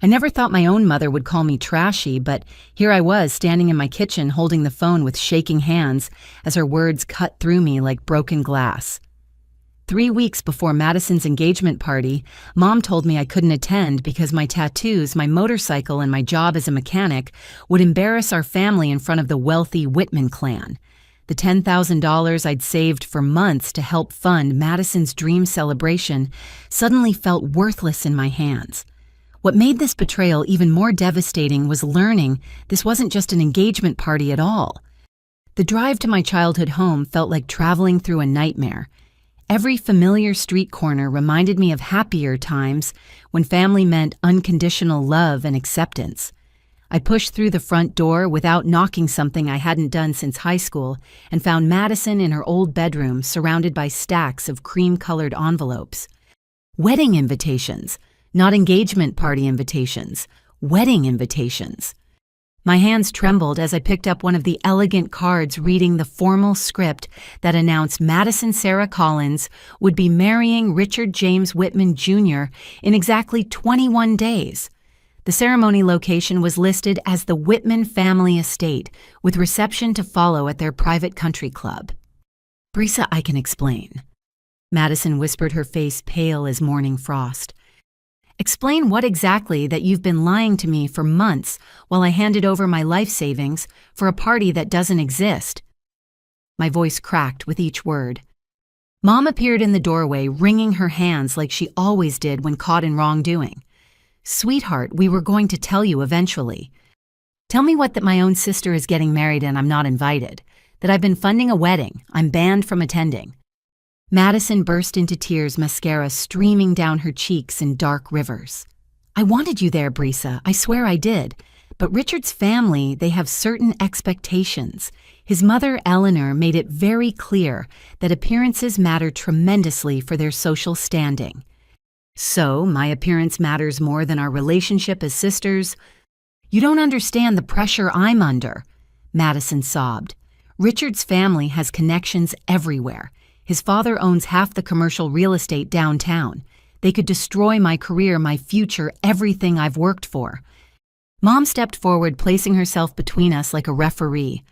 I never thought my own mother would call me trashy, but here I was standing in my kitchen holding the phone with shaking hands as her words cut through me like broken glass. 3 weeks before Madison's engagement party, Mom told me I couldn't attend because my tattoos, my motorcycle, and my job as a mechanic would embarrass our family in front of the wealthy Whitman clan. The $10,000 I'd saved for months to help fund Madison's dream celebration suddenly felt worthless in my hands. What made this betrayal even more devastating was learning this wasn't just an engagement party at all. The drive to my childhood home felt like traveling through a nightmare. Every familiar street corner reminded me of happier times when family meant unconditional love and acceptance. I pushed through the front door without knocking something I hadn't done since high school and found Madison in her old bedroom surrounded by stacks of cream-colored envelopes. Wedding invitations, not engagement party invitations, wedding invitations. My hands trembled as I picked up one of the elegant cards reading the formal script that announced Madison Sarah Collins would be marrying Richard James Whitman Jr. in exactly 21 days. The ceremony location was listed as the Whitman family estate, with reception to follow at their private country club. "Brisa, I can explain." Madison whispered, her face pale as morning frost. "Explain what exactly that you've been lying to me for months while I handed over my life savings for a party that doesn't exist." My voice cracked with each word. Mom appeared in the doorway, wringing her hands like she always did when caught in wrongdoing. "Sweetheart, we were going to tell you eventually. Tell me what that my own sister is getting married and I'm not invited, that I've been funding a wedding, I'm banned from attending." Madison burst into tears, mascara streaming down her cheeks in dark rivers. "I wanted you there, Brisa, I swear I did. But Richard's family, they have certain expectations. His mother, Eleanor, made it very clear that appearances matter tremendously for their social standing. So, my appearance matters more than our relationship as sisters? You don't understand the pressure I'm under," Madison sobbed. "Richard's family has connections everywhere. His father owns half the commercial real estate downtown. They could destroy my career, my future, everything I've worked for." Mom stepped forward, placing herself between us like a referee.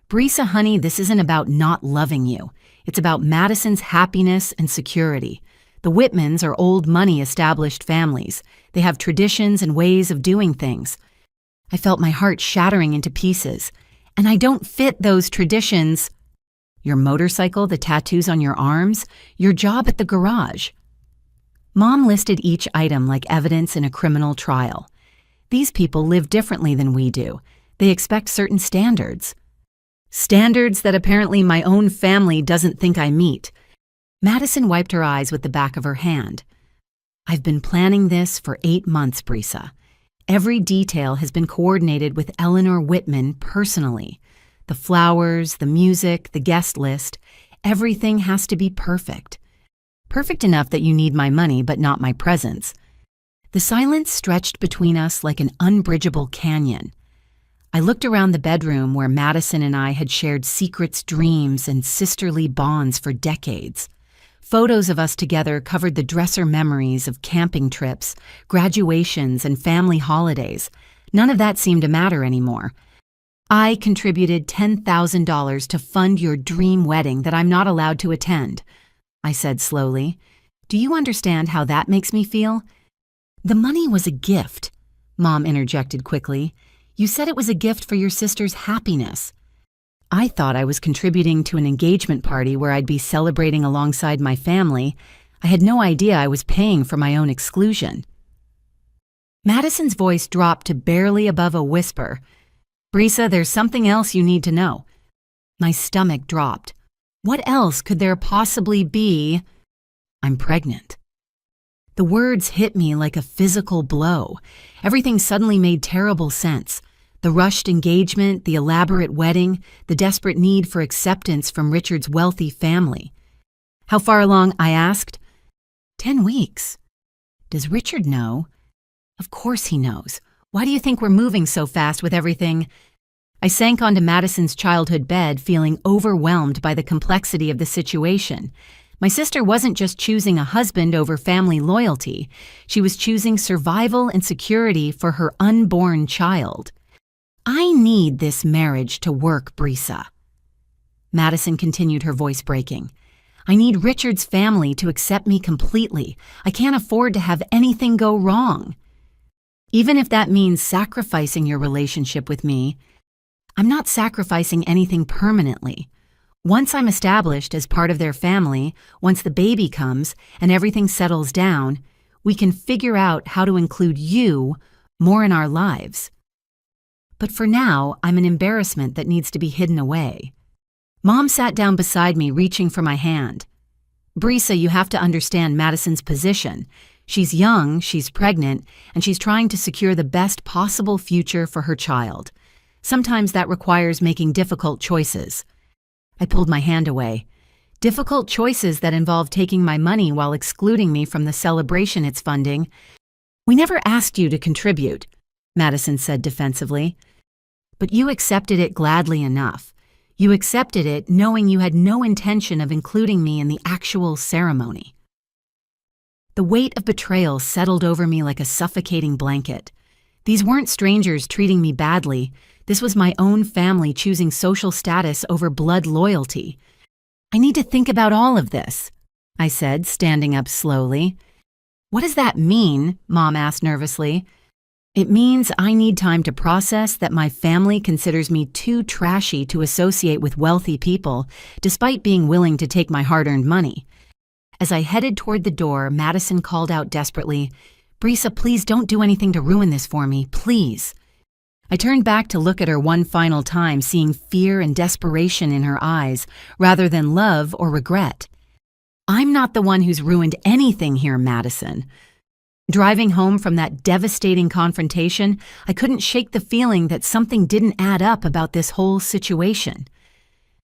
"Brisa, honey, this isn't about not loving you. It's about Madison's happiness and security. The Whitmans are old money established families. They have traditions and ways of doing things." I felt my heart shattering into pieces. "And I don't fit those traditions." "Your motorcycle, the tattoos on your arms, your job at the garage." Mom listed each item like evidence in a criminal trial. "These people live differently than we do. They expect certain standards. Standards that apparently my own family doesn't think I meet." Madison wiped her eyes with the back of her hand. "I've been planning this for 8 months, Brisa. Every detail has been coordinated with Eleanor Whitman personally. The flowers, the music, the guest list, everything has to be perfect. Perfect enough that you need my money but not my presence." The silence stretched between us like an unbridgeable canyon. I looked around the bedroom where Madison and I had shared secrets, dreams, and sisterly bonds for decades. Photos of us together covered the dresser memories of camping trips, graduations, and family holidays. None of that seemed to matter anymore. "I contributed $10,000 to fund your dream wedding that I'm not allowed to attend," I said slowly. "Do you understand how that makes me feel?" "The money was a gift," Mom interjected quickly. "You said it was a gift for your sister's happiness." I thought I was contributing to an engagement party where I'd be celebrating alongside my family. I had no idea I was paying for my own exclusion. Madison's voice dropped to barely above a whisper. "Brisa, there's something else you need to know." My stomach dropped. What else could there possibly be? "I'm pregnant." The words hit me like a physical blow. Everything suddenly made terrible sense. The rushed engagement, the elaborate wedding, the desperate need for acceptance from Richard's wealthy family. "How far along?" I asked. 10 weeks. "Does Richard know?" "Of course he knows. Why do you think we're moving so fast with everything?" I sank onto Madison's childhood bed, feeling overwhelmed by the complexity of the situation. My sister wasn't just choosing a husband over family loyalty, she was choosing survival and security for her unborn child. I need this marriage to work, Brisa. Madison continued, her voice breaking. I need Richard's family to accept me completely. I can't afford to have anything go wrong. Even if that means sacrificing your relationship with me, I'm not sacrificing anything permanently. Once I'm established as part of their family, once the baby comes and everything settles down, we can figure out how to include you more in our lives. But for now, I'm an embarrassment that needs to be hidden away. Mom sat down beside me, reaching for my hand. Brisa, you have to understand Madison's position. She's young, she's pregnant, and she's trying to secure the best possible future for her child. Sometimes that requires making difficult choices. I pulled my hand away. Difficult choices that involve taking my money while excluding me from the celebration it's funding. We never asked you to contribute, Madison said defensively. But you accepted it gladly enough. You accepted it knowing you had no intention of including me in the actual ceremony. The weight of betrayal settled over me like a suffocating blanket. These weren't strangers treating me badly. This was my own family choosing social status over blood loyalty. I need to think about all of this, I said, standing up slowly. What does that mean? Mom asked nervously. It means I need time to process that my family considers me too trashy to associate with wealthy people, despite being willing to take my hard-earned money. As I headed toward the door, Madison called out desperately, Brisa, please don't do anything to ruin this for me, please. I turned back to look at her one final time, seeing fear and desperation in her eyes, rather than love or regret. I'm not the one who's ruined anything here, Madison. Driving home from that devastating confrontation, I couldn't shake the feeling that something didn't add up about this whole situation.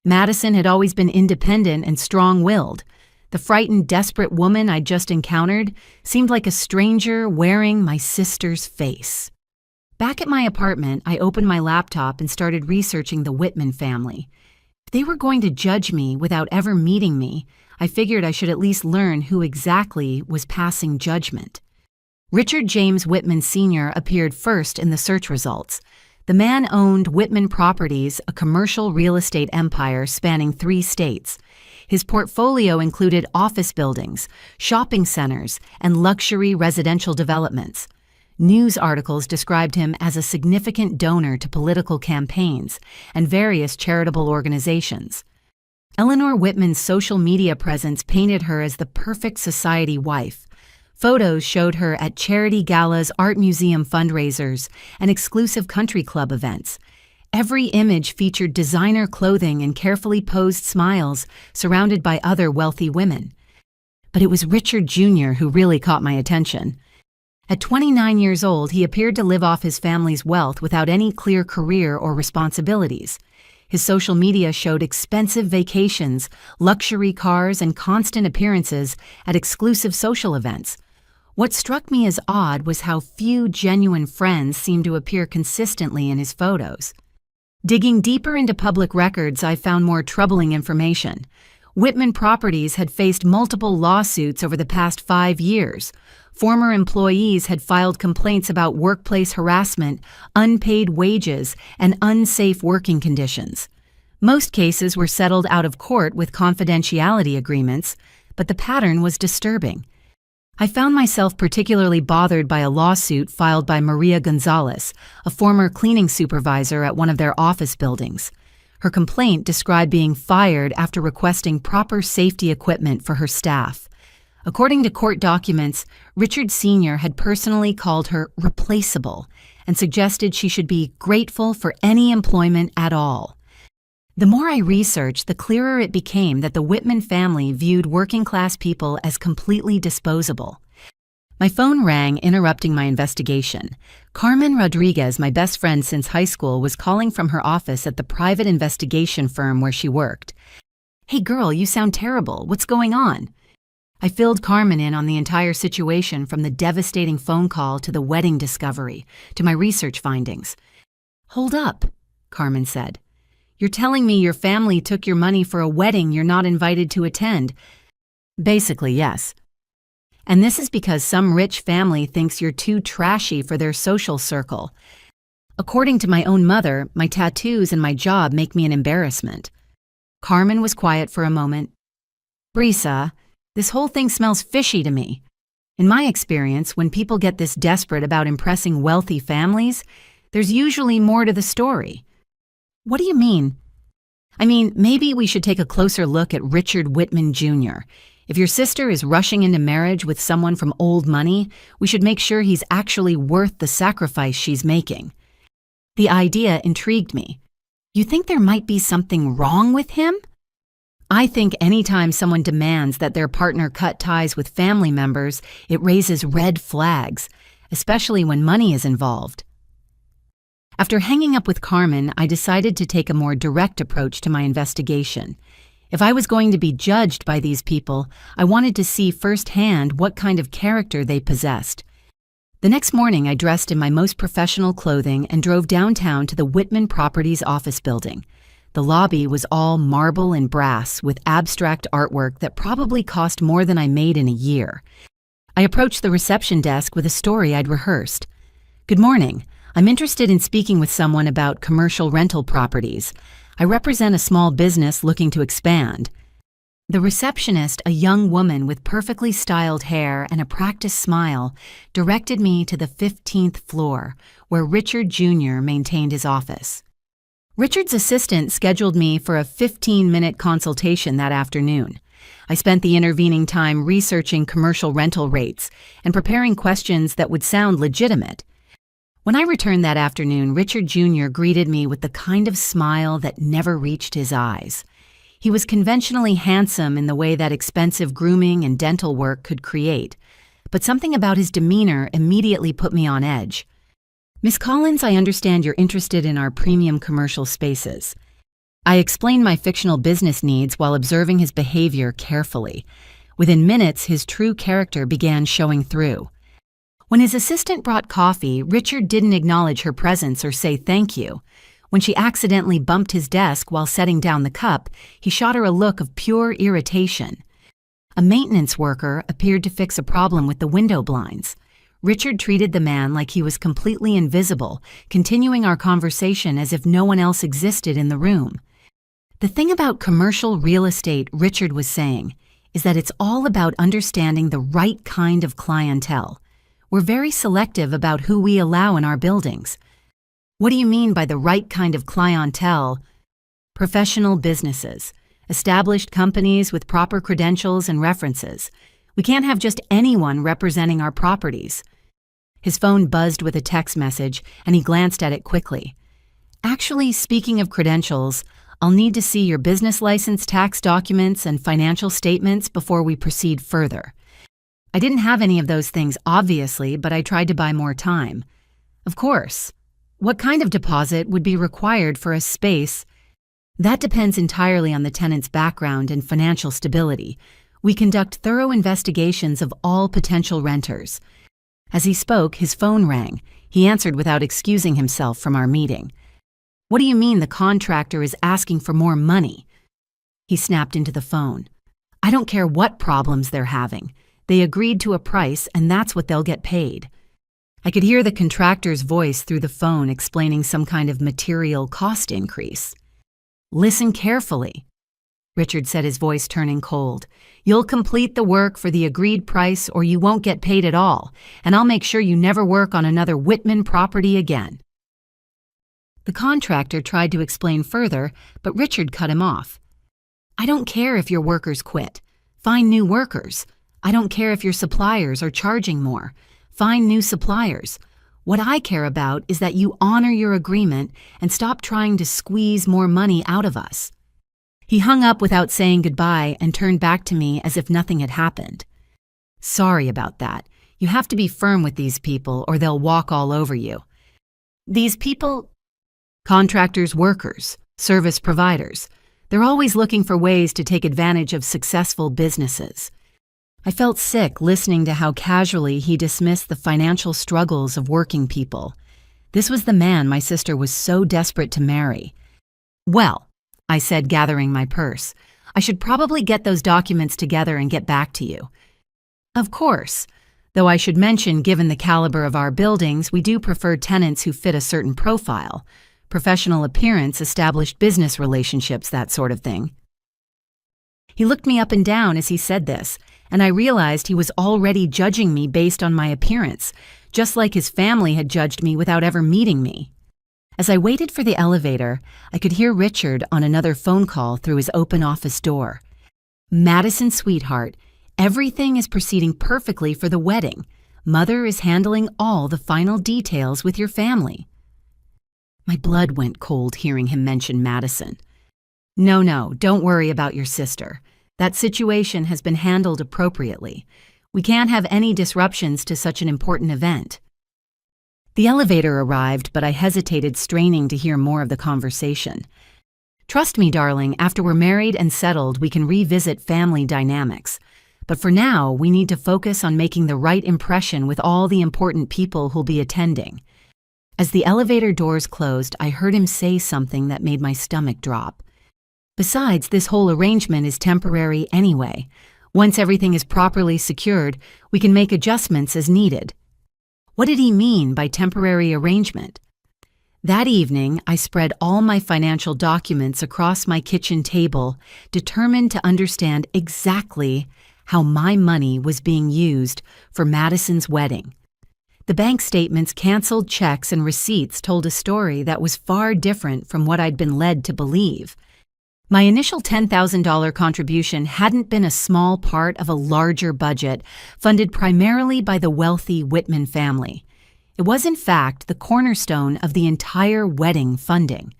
Madison had always been independent and strong-willed. The frightened, desperate woman I'd just encountered seemed like a stranger wearing my sister's face. Back at my apartment, I opened my laptop and started researching the Whitman family. If they were going to judge me without ever meeting me, I figured I should at least learn who exactly was passing judgment. Richard James Whitman Sr. appeared first in the search results. The man owned Whitman Properties, a commercial real estate empire spanning 3 states. His portfolio included office buildings, shopping centers, and luxury residential developments. News articles described him as a significant donor to political campaigns and various charitable organizations. Eleanor Whitman's social media presence painted her as the perfect society wife. Photos showed her at charity galas, art museum fundraisers, and exclusive country club events. Every image featured designer clothing and carefully posed smiles, surrounded by other wealthy women. But it was Richard Jr. who really caught my attention. At 29 years old, he appeared to live off his family's wealth without any clear career or responsibilities. His social media showed expensive vacations, luxury cars, and constant appearances at exclusive social events. What struck me as odd was how few genuine friends seemed to appear consistently in his photos. Digging deeper into public records, I found more troubling information. Whitman Properties had faced multiple lawsuits over the past 5 years. Former employees had filed complaints about workplace harassment, unpaid wages, and unsafe working conditions. Most cases were settled out of court with confidentiality agreements, but the pattern was disturbing. I found myself particularly bothered by a lawsuit filed by Maria Gonzalez, a former cleaning supervisor at one of their office buildings. Her complaint described being fired after requesting proper safety equipment for her staff. According to court documents, Richard Sr. had personally called her replaceable and suggested she should be grateful for any employment at all. The more I researched, the clearer it became that the Whitman family viewed working-class people as completely disposable. My phone rang, interrupting my investigation. Carmen Rodriguez, my best friend since high school, was calling from her office at the private investigation firm where she worked. "Hey girl, you sound terrible. What's going on?" I filled Carmen in on the entire situation, from the devastating phone call to the wedding discovery to my research findings. "Hold up," Carmen said. "You're telling me your family took your money for a wedding you're not invited to attend. Basically, yes. And this is because some rich family thinks you're too trashy for their social circle. According to my own mother, my tattoos and my job make me an embarrassment. Carmen was quiet for a moment. Brisa, this whole thing smells fishy to me. In my experience, when people get this desperate about impressing wealthy families, there's usually more to the story. What do you mean? I mean, maybe we should take a closer look at Richard Whitman Jr. If your sister is rushing into marriage with someone from old money, we should make sure he's actually worth the sacrifice she's making. The idea intrigued me. You think there might be something wrong with him? I think anytime someone demands that their partner cut ties with family members, it raises red flags, especially when money is involved. After hanging up with Carmen, I decided to take a more direct approach to my investigation. If I was going to be judged by these people, I wanted to see firsthand what kind of character they possessed. The next morning, I dressed in my most professional clothing and drove downtown to the Whitman Properties office building. The lobby was all marble and brass with abstract artwork that probably cost more than I made in a year. I approached the reception desk with a story I'd rehearsed. "Good morning. I'm interested in speaking with someone about commercial rental properties. I represent a small business looking to expand." The receptionist, a young woman with perfectly styled hair and a practiced smile, directed me to the 15th floor, where Richard Jr. maintained his office. Richard's assistant scheduled me for a 15-minute consultation that afternoon. I spent the intervening time researching commercial rental rates and preparing questions that would sound legitimate. When I returned that afternoon, Richard Jr. greeted me with the kind of smile that never reached his eyes. He was conventionally handsome in the way that expensive grooming and dental work could create, but something about his demeanor immediately put me on edge. "Miss Collins, I understand you're interested in our premium commercial spaces." I explained my fictional business needs while observing his behavior carefully. Within minutes, his true character began showing through. When his assistant brought coffee, Richard didn't acknowledge her presence or say thank you. When she accidentally bumped his desk while setting down the cup, he shot her a look of pure irritation. A maintenance worker appeared to fix a problem with the window blinds. Richard treated the man like he was completely invisible, continuing our conversation as if no one else existed in the room. The thing about commercial real estate, Richard was saying, is that it's all about understanding the right kind of clientele. We're very selective about who we allow in our buildings. What do you mean by the right kind of clientele? Professional businesses, established companies with proper credentials and references. We can't have just anyone representing our properties. His phone buzzed with a text message, and he glanced at it quickly. "Actually, speaking of credentials, I'll need to see your business license, tax documents, and financial statements before we proceed further." I didn't have any of those things, obviously, but I tried to buy more time. "Of course. What kind of deposit would be required for a space?" "That depends entirely on the tenant's background and financial stability. We conduct thorough investigations of all potential renters." As he spoke, his phone rang. He answered without excusing himself from our meeting. "What do you mean the contractor is asking for more money?" He snapped into the phone. "I don't care what problems they're having. They agreed to a price, and that's what they'll get paid." I could hear the contractor's voice through the phone explaining some kind of material cost increase. "Listen carefully," Richard said, his voice turning cold. "You'll complete the work for the agreed price or you won't get paid at all, and I'll make sure you never work on another Whitman property again." The contractor tried to explain further, but Richard cut him off. "I don't care if your workers quit. Find new workers. I don't care if your suppliers are charging more. Find new suppliers. What I care about is that you honor your agreement and stop trying to squeeze more money out of us." He hung up without saying goodbye and turned back to me as if nothing had happened. "Sorry about that. You have to be firm with these people or they'll walk all over you." "These people?" "Contractors, workers, service providers. They're always looking for ways to take advantage of successful businesses." I felt sick listening to how casually he dismissed the financial struggles of working people. This was the man my sister was so desperate to marry. "Well," I said, gathering my purse, I should probably get those documents together and get back to you. Of course. Though I should mention, given the caliber of our buildings, we do prefer tenants who fit a certain profile. Professional appearance, established business relationships, that sort of thing. He looked me up and down as he said this, and I realized he was already judging me based on my appearance, just like his family had judged me without ever meeting me. As I waited for the elevator, I could hear Richard on another phone call through his open office door. "Madison, sweetheart, everything is proceeding perfectly for the wedding. Mother is handling all the final details with your family." My blood went cold hearing him mention Madison. No, don't worry about your sister. That situation has been handled appropriately. We can't have any disruptions to such an important event. The elevator arrived, but I hesitated, straining to hear more of the conversation. Trust me, darling, after we're married and settled, we can revisit family dynamics. But for now, we need to focus on making the right impression with all the important people who'll be attending. As the elevator doors closed, I heard him say something that made my stomach drop. Besides, this whole arrangement is temporary anyway. Once everything is properly secured, we can make adjustments as needed. What did he mean by temporary arrangement? That evening, I spread all my financial documents across my kitchen table, determined to understand exactly how my money was being used for Madison's wedding. The bank statements, canceled checks, and receipts told a story that was far different from what I'd been led to believe. My initial $10,000 contribution hadn't been a small part of a larger budget funded primarily by the wealthy Whitman family. It was, in fact, the cornerstone of the entire wedding funding.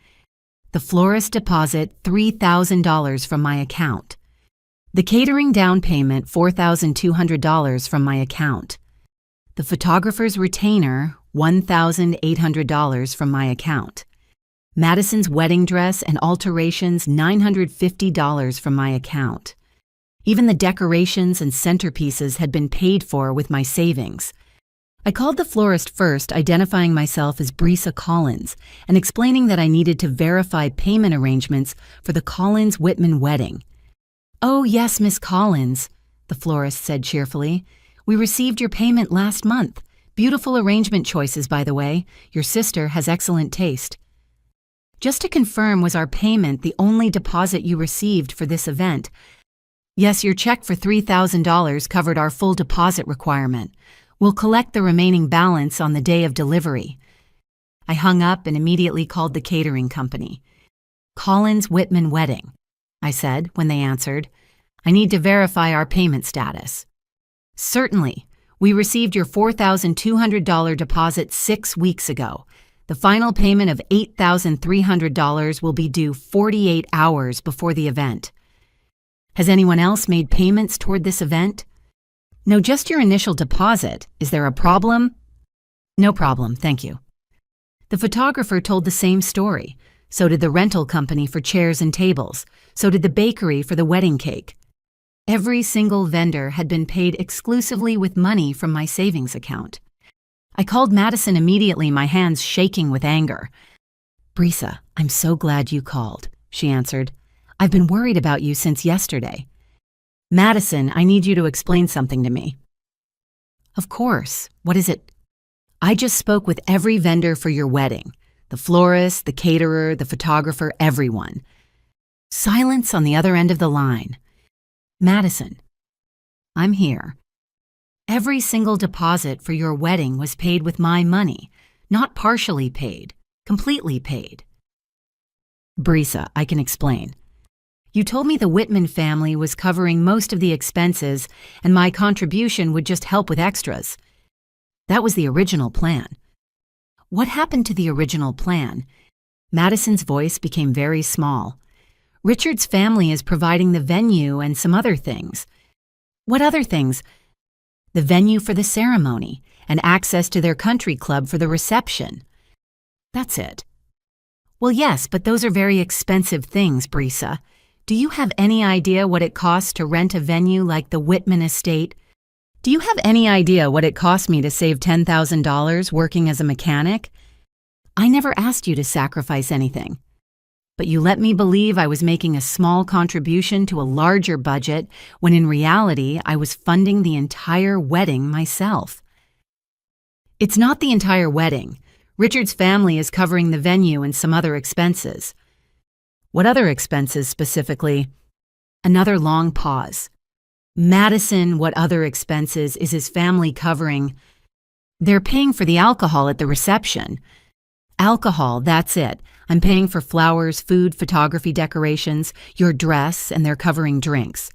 The florist deposit $3,000 from my account. The catering down payment $4,200 from my account. The photographer's retainer $1,800 from my account. Madison's wedding dress and alterations $950 from my account. Even the decorations and centerpieces had been paid for with my savings. I called the florist first, identifying myself as Brisa Collins and explaining that I needed to verify payment arrangements for the Collins-Whitman wedding. "Oh, yes, Miss Collins," the florist said cheerfully. "We received your payment last month. Beautiful arrangement choices, by the way. Your sister has excellent taste." Just to confirm, was our payment the only deposit you received for this event? "Yes, your check for $3,000 covered our full deposit requirement. We'll collect the remaining balance on the day of delivery." I hung up and immediately called the catering company. "Collins-Whitman wedding," I said when they answered. "I need to verify our payment status." "Certainly. We received your $4,200 deposit 6 weeks ago. The final payment of $8,300 will be due 48 hours before the event." "Has anyone else made payments toward this event?" "No, just your initial deposit. Is there a problem?" "No problem, thank you." The photographer told the same story. So did the rental company for chairs and tables. So did the bakery for the wedding cake. Every single vendor had been paid exclusively with money from my savings account. I called Madison immediately, my hands shaking with anger. "Brisa, I'm so glad you called," she answered. "I've been worried about you since yesterday." "Madison, I need you to explain something to me." "Of course. What is it?" "I just spoke with every vendor for your wedding. The florist, the caterer, the photographer, everyone." Silence on the other end of the line. "Madison, I'm here. Every single deposit for your wedding was paid with my money, not partially paid, completely paid." "Brisa, I can explain. You told me the Whitman family was covering most of the expenses and my contribution would just help with extras. That was the original plan." "What happened to the original plan?" Madison's voice became very small. "Richard's family is providing the venue and some other things." "What other things?" "The venue for the ceremony and access to their country club for the reception." "That's it." "Well, yes, but those are very expensive things, Brisa. Do you have any idea what it costs to rent a venue like the Whitman estate? Do you have any idea what it cost me to save $10,000 working as a mechanic? I never asked you to sacrifice anything." But you let me believe I was making a small contribution to a larger budget when in reality I was funding the entire wedding myself. It's not the entire wedding. Richard's family is covering the venue and some other expenses. What other expenses specifically? Another long pause. Madison, what other expenses is his family covering? They're paying for the alcohol at the reception. Alcohol, that's it. I'm paying for flowers, food, photography, decorations, your dress, and they're covering drinks.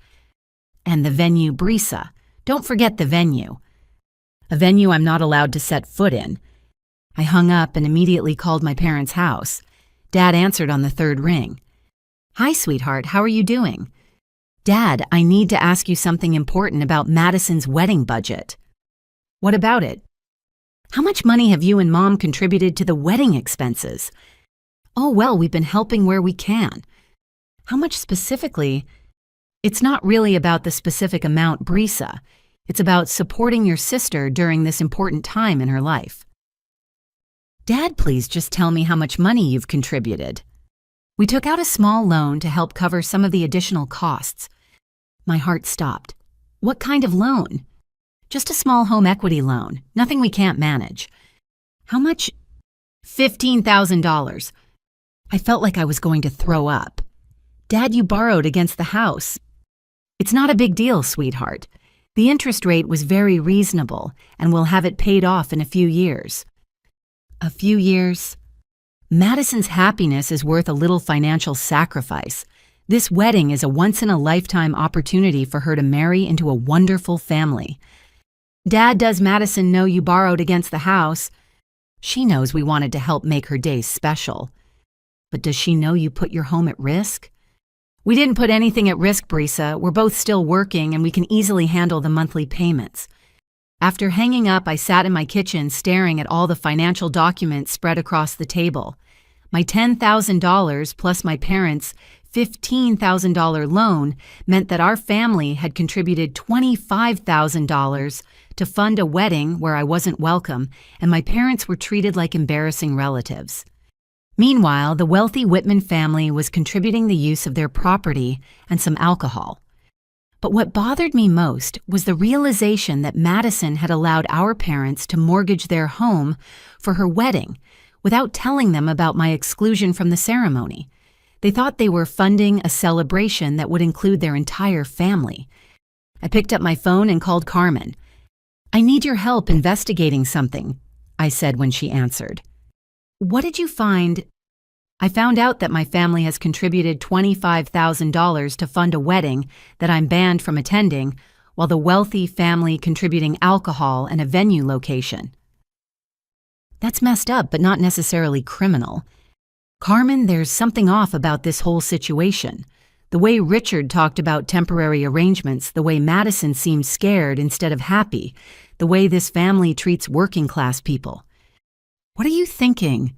And the venue, Brisa. Don't forget the venue. A venue I'm not allowed to set foot in. I hung up and immediately called my parents' house. Dad answered on the third ring. Hi, sweetheart, how are you doing? Dad, I need to ask you something important about Madison's wedding budget. What about it? How much money have you and Mom contributed to the wedding expenses? Oh, well, we've been helping where we can. How much specifically? It's not really about the specific amount, Brisa. It's about supporting your sister during this important time in her life. Dad, please just tell me how much money you've contributed. We took out a small loan to help cover some of the additional costs. My heart stopped. What kind of loan? Just a small home equity loan, nothing we can't manage. How much? $15,000. I felt like I was going to throw up. Dad, you borrowed against the house. It's not a big deal, sweetheart. The interest rate was very reasonable, and we'll have it paid off in a few years. A few years? Madison's happiness is worth a little financial sacrifice. This wedding is a once-in-a-lifetime opportunity for her to marry into a wonderful family. Dad, does Madison know you borrowed against the house? She knows we wanted to help make her days special. But does she know you put your home at risk? We didn't put anything at risk, Brisa. We're both still working and we can easily handle the monthly payments. After hanging up, I sat in my kitchen staring at all the financial documents spread across the table. My $10,000 plus my parents' $15,000 loan meant that our family had contributed $25,000 to fund a wedding where I wasn't welcome, and my parents were treated like embarrassing relatives. Meanwhile, the wealthy Whitman family was contributing the use of their property and some alcohol. But what bothered me most was the realization that Madison had allowed our parents to mortgage their home for her wedding without telling them about my exclusion from the ceremony. They thought they were funding a celebration that would include their entire family. I picked up my phone and called Carmen. I need your help investigating something, I said when she answered. What did you find? I found out that my family has contributed $25,000 to fund a wedding that I'm banned from attending, while the wealthy family contributing alcohol and a venue location. That's messed up, but not necessarily criminal. Carmen, there's something off about this whole situation. The way Richard talked about temporary arrangements, the way Madison seemed scared instead of happy, the way this family treats working-class people. What are you thinking?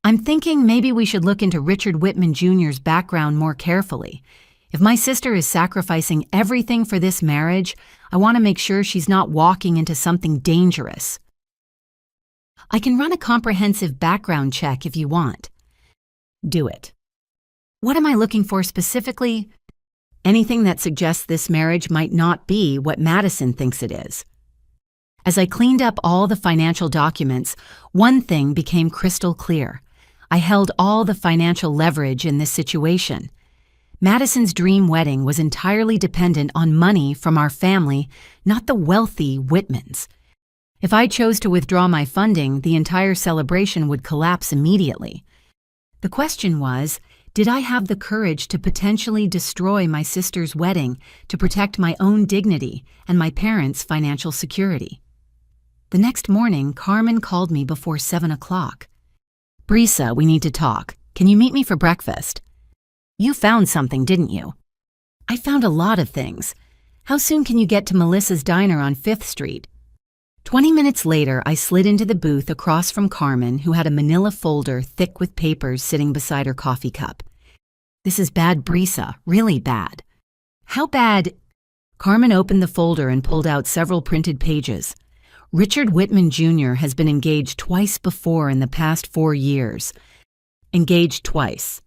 I'm thinking maybe we should look into Richard Whitman Jr.'s background more carefully. If my sister is sacrificing everything for this marriage, I want to make sure she's not walking into something dangerous. I can run a comprehensive background check if you want. Do it. What am I looking for specifically? Anything that suggests this marriage might not be what Madison thinks it is. As I cleaned up all the financial documents, one thing became crystal clear. I held all the financial leverage in this situation. Madison's dream wedding was entirely dependent on money from our family, not the wealthy Whitmans. If I chose to withdraw my funding, the entire celebration would collapse immediately. The question was, did I have the courage to potentially destroy my sister's wedding to protect my own dignity and my parents' financial security? The next morning, Carmen called me before 7 o'clock. Brisa, we need to talk. Can you meet me for breakfast? You found something, didn't you? I found a lot of things. How soon can you get to Melissa's Diner on 5th Street? 20 minutes later, I slid into the booth across from Carmen, who had a manila folder thick with papers sitting beside her coffee cup. This is bad, Brisa, really bad. How bad? Carmen opened the folder and pulled out several printed pages. Richard Whitman Jr. has been engaged twice before in the past 4 years. Engaged twice.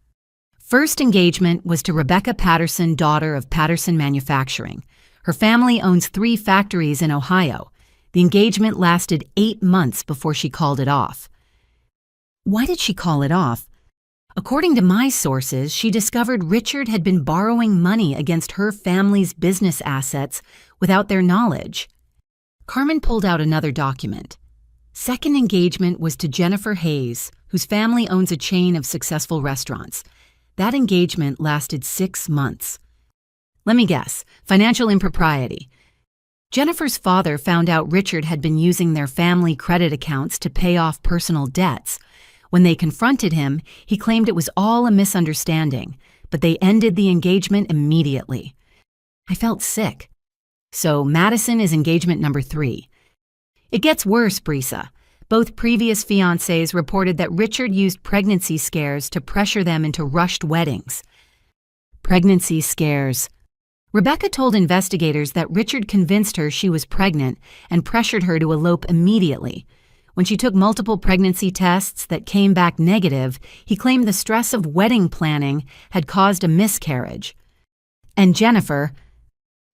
First engagement was to Rebecca Patterson, daughter of Patterson Manufacturing. Her family owns 3 factories in Ohio. The engagement lasted 8 months before she called it off. Why did she call it off? According to my sources, she discovered Richard had been borrowing money against her family's business assets without their knowledge. Carmen pulled out another document. Second engagement was to Jennifer Hayes, whose family owns a chain of successful restaurants. That engagement lasted 6 months. Let me guess, financial impropriety. Jennifer's father found out Richard had been using their family credit accounts to pay off personal debts. When they confronted him, he claimed it was all a misunderstanding, but they ended the engagement immediately. I felt sick. So Madison is engagement number 3. It gets worse, Brisa. Both previous fiancés reported that Richard used pregnancy scares to pressure them into rushed weddings. Pregnancy scares. Rebecca told investigators that Richard convinced her she was pregnant and pressured her to elope immediately. When she took multiple pregnancy tests that came back negative, he claimed the stress of wedding planning had caused a miscarriage. And Jennifer,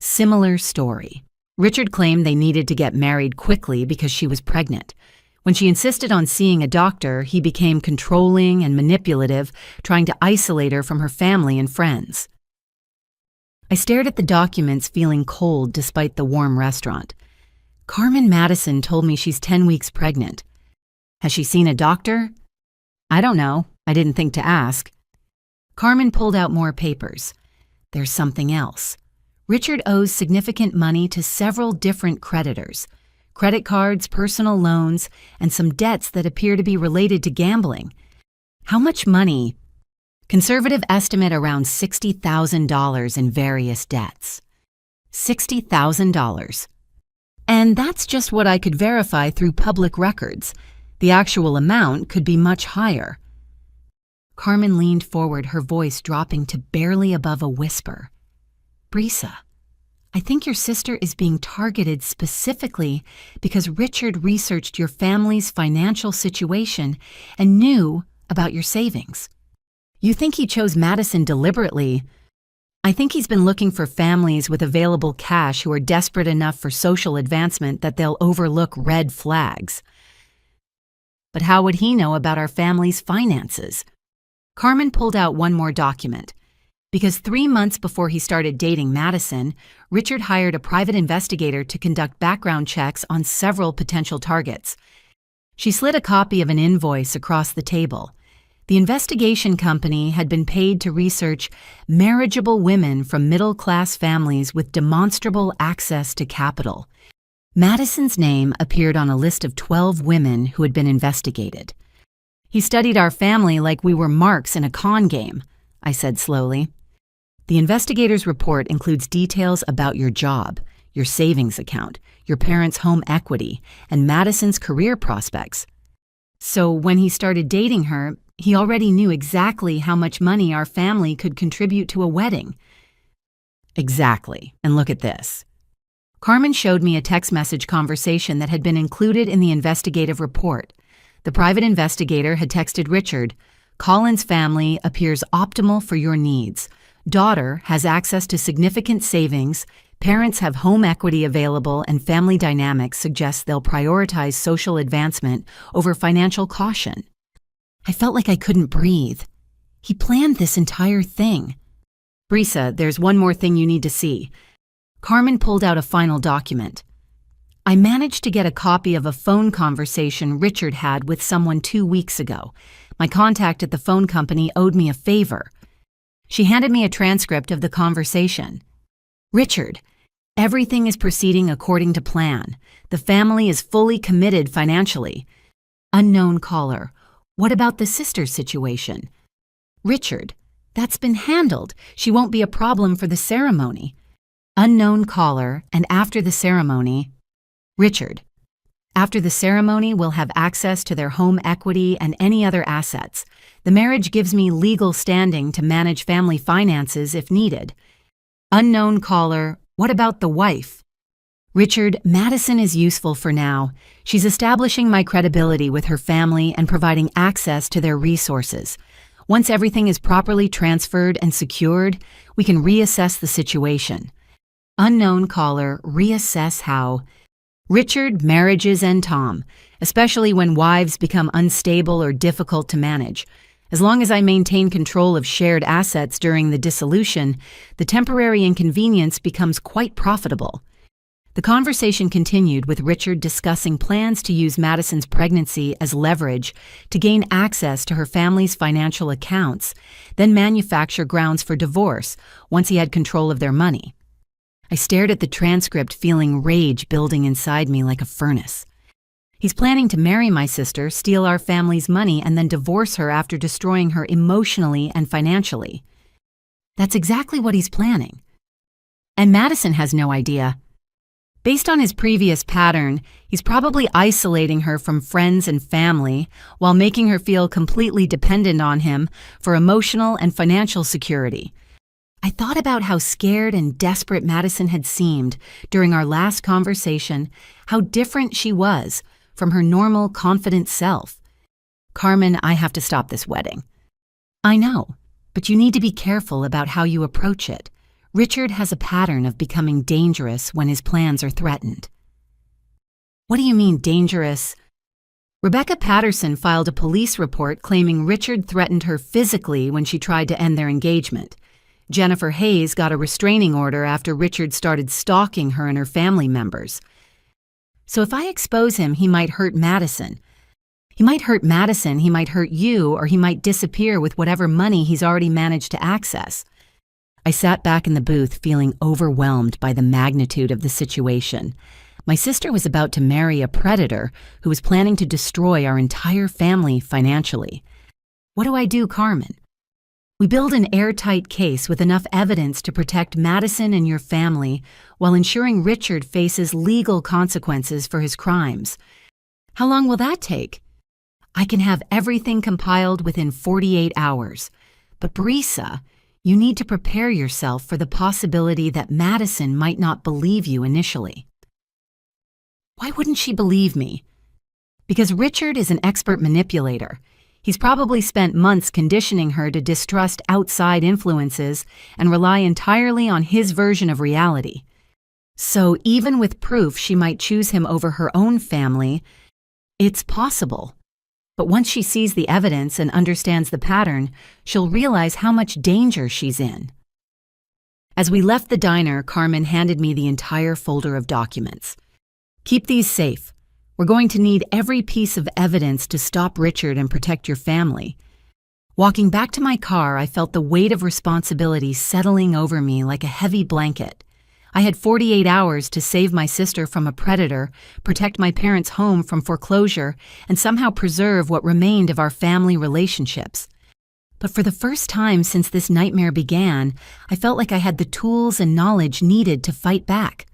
similar story. Richard claimed they needed to get married quickly because she was pregnant. When she insisted on seeing a doctor, he became controlling and manipulative, trying to isolate her from her family and friends. I stared at the documents, feeling cold despite the warm restaurant. Carmen Madison told me she's 10 weeks pregnant. Has she seen a doctor? I don't know. I didn't think to ask. Carmen pulled out more papers. There's something else. Richard owes significant money to several different creditors. Credit cards, personal loans, and some debts that appear to be related to gambling. How much money? Conservative estimate around $60,000 in various debts. $60,000. And that's just what I could verify through public records. The actual amount could be much higher. Carmen leaned forward, her voice dropping to barely above a whisper. Brisa, I think your sister is being targeted specifically because Richard researched your family's financial situation and knew about your savings. You think he chose Madison deliberately? I think he's been looking for families with available cash who are desperate enough for social advancement that they'll overlook red flags. But how would he know about our family's finances? Carmen pulled out one more document. Because 3 months before he started dating Madison, Richard hired a private investigator to conduct background checks on several potential targets. She slid a copy of an invoice across the table. The investigation company had been paid to research marriageable women from middle-class families with demonstrable access to capital. Madison's name appeared on a list of 12 women who had been investigated. He studied our family like we were marks in a con game, I said slowly. The investigator's report includes details about your job, your savings account, your parents' home equity, and Madison's career prospects. So when he started dating her, he already knew exactly how much money our family could contribute to a wedding. Exactly. And look at this. Carmen showed me a text message conversation that had been included in the investigative report. The private investigator had texted Richard, "Colin's family appears optimal for your needs. Daughter has access to significant savings, parents have home equity available, and family dynamics suggest they'll prioritize social advancement over financial caution." I felt like I couldn't breathe. He planned this entire thing. Brisa, there's one more thing you need to see. Carmen pulled out a final document. I managed to get a copy of a phone conversation Richard had with someone 2 weeks ago. My contact at the phone company owed me a favor. She handed me a transcript of the conversation. Richard, everything is proceeding according to plan. The family is fully committed financially. Unknown caller, what about the sister situation? Richard, that's been handled. She won't be a problem for the ceremony. Unknown caller, and after the ceremony, Richard, after the ceremony, we'll have access to their home equity and any other assets. The marriage gives me legal standing to manage family finances if needed. Unknown caller, what about the wife? Richard, Madison is useful for now. She's establishing my credibility with her family and providing access to their resources. Once everything is properly transferred and secured, we can reassess the situation. Unknown caller, reassess how. Richard, marriages and Tom, especially when wives become unstable or difficult to manage. As long as I maintain control of shared assets during the dissolution, the temporary inconvenience becomes quite profitable. The conversation continued with Richard discussing plans to use Madison's pregnancy as leverage to gain access to her family's financial accounts, then manufacture grounds for divorce once he had control of their money. I stared at the transcript, feeling rage building inside me like a furnace. He's planning to marry my sister, steal our family's money, and then divorce her after destroying her emotionally and financially. That's exactly what he's planning. And Madison has no idea. Based on his previous pattern, he's probably isolating her from friends and family while making her feel completely dependent on him for emotional and financial security. I thought about how scared and desperate Madison had seemed during our last conversation, how different she was from her normal, confident self. Carmen, I have to stop this wedding. I know, but you need to be careful about how you approach it. Richard has a pattern of becoming dangerous when his plans are threatened. What do you mean, dangerous? Rebecca Patterson filed a police report claiming Richard threatened her physically when she tried to end their engagement. Jennifer Hayes got a restraining order after Richard started stalking her and her family members. So if I expose him, he might hurt Madison. He might hurt Madison, he might hurt you, or he might disappear with whatever money he's already managed to access. I sat back in the booth feeling overwhelmed by the magnitude of the situation. My sister was about to marry a predator who was planning to destroy our entire family financially. What do I do, Carmen? We build an airtight case with enough evidence to protect Madison and your family while ensuring Richard faces legal consequences for his crimes. How long will that take? I can have everything compiled within 48 hours. But Brisa, you need to prepare yourself for the possibility that Madison might not believe you initially. Why wouldn't she believe me? Because Richard is an expert manipulator. He's probably spent months conditioning her to distrust outside influences and rely entirely on his version of reality. So even with proof she might choose him over her own family, it's possible. But once she sees the evidence and understands the pattern, she'll realize how much danger she's in. As we left the diner, Carmen handed me the entire folder of documents. Keep these safe. We're going to need every piece of evidence to stop Richard and protect your family. Walking back to my car, I felt the weight of responsibility settling over me like a heavy blanket. I had 48 hours to save my sister from a predator, protect my parents' home from foreclosure, and somehow preserve what remained of our family relationships. But for the first time since this nightmare began, I felt like I had the tools and knowledge needed to fight back.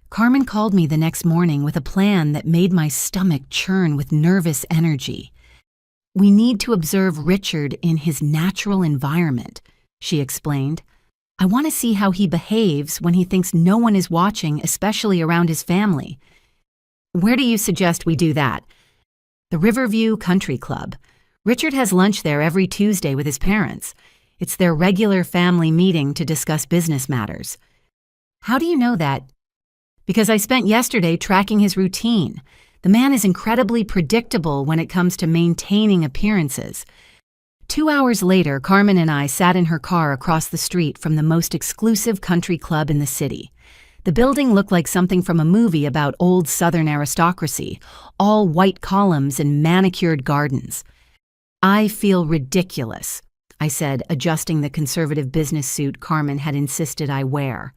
Carmen called me the next morning with a plan that made my stomach churn with nervous energy. We need to observe Richard in his natural environment, she explained. I want to see how he behaves when he thinks no one is watching, especially around his family. Where do you suggest we do that? The Riverview Country Club. Richard has lunch there every Tuesday with his parents. It's their regular family meeting to discuss business matters. How do you know that? Because I spent yesterday tracking his routine. The man is incredibly predictable when it comes to maintaining appearances. 2 hours later, Carmen and I sat in her car across the street from the most exclusive country club in the city. The building looked like something from a movie about old Southern aristocracy, all white columns and manicured gardens. I feel ridiculous, I said, adjusting the conservative business suit Carmen had insisted I wear.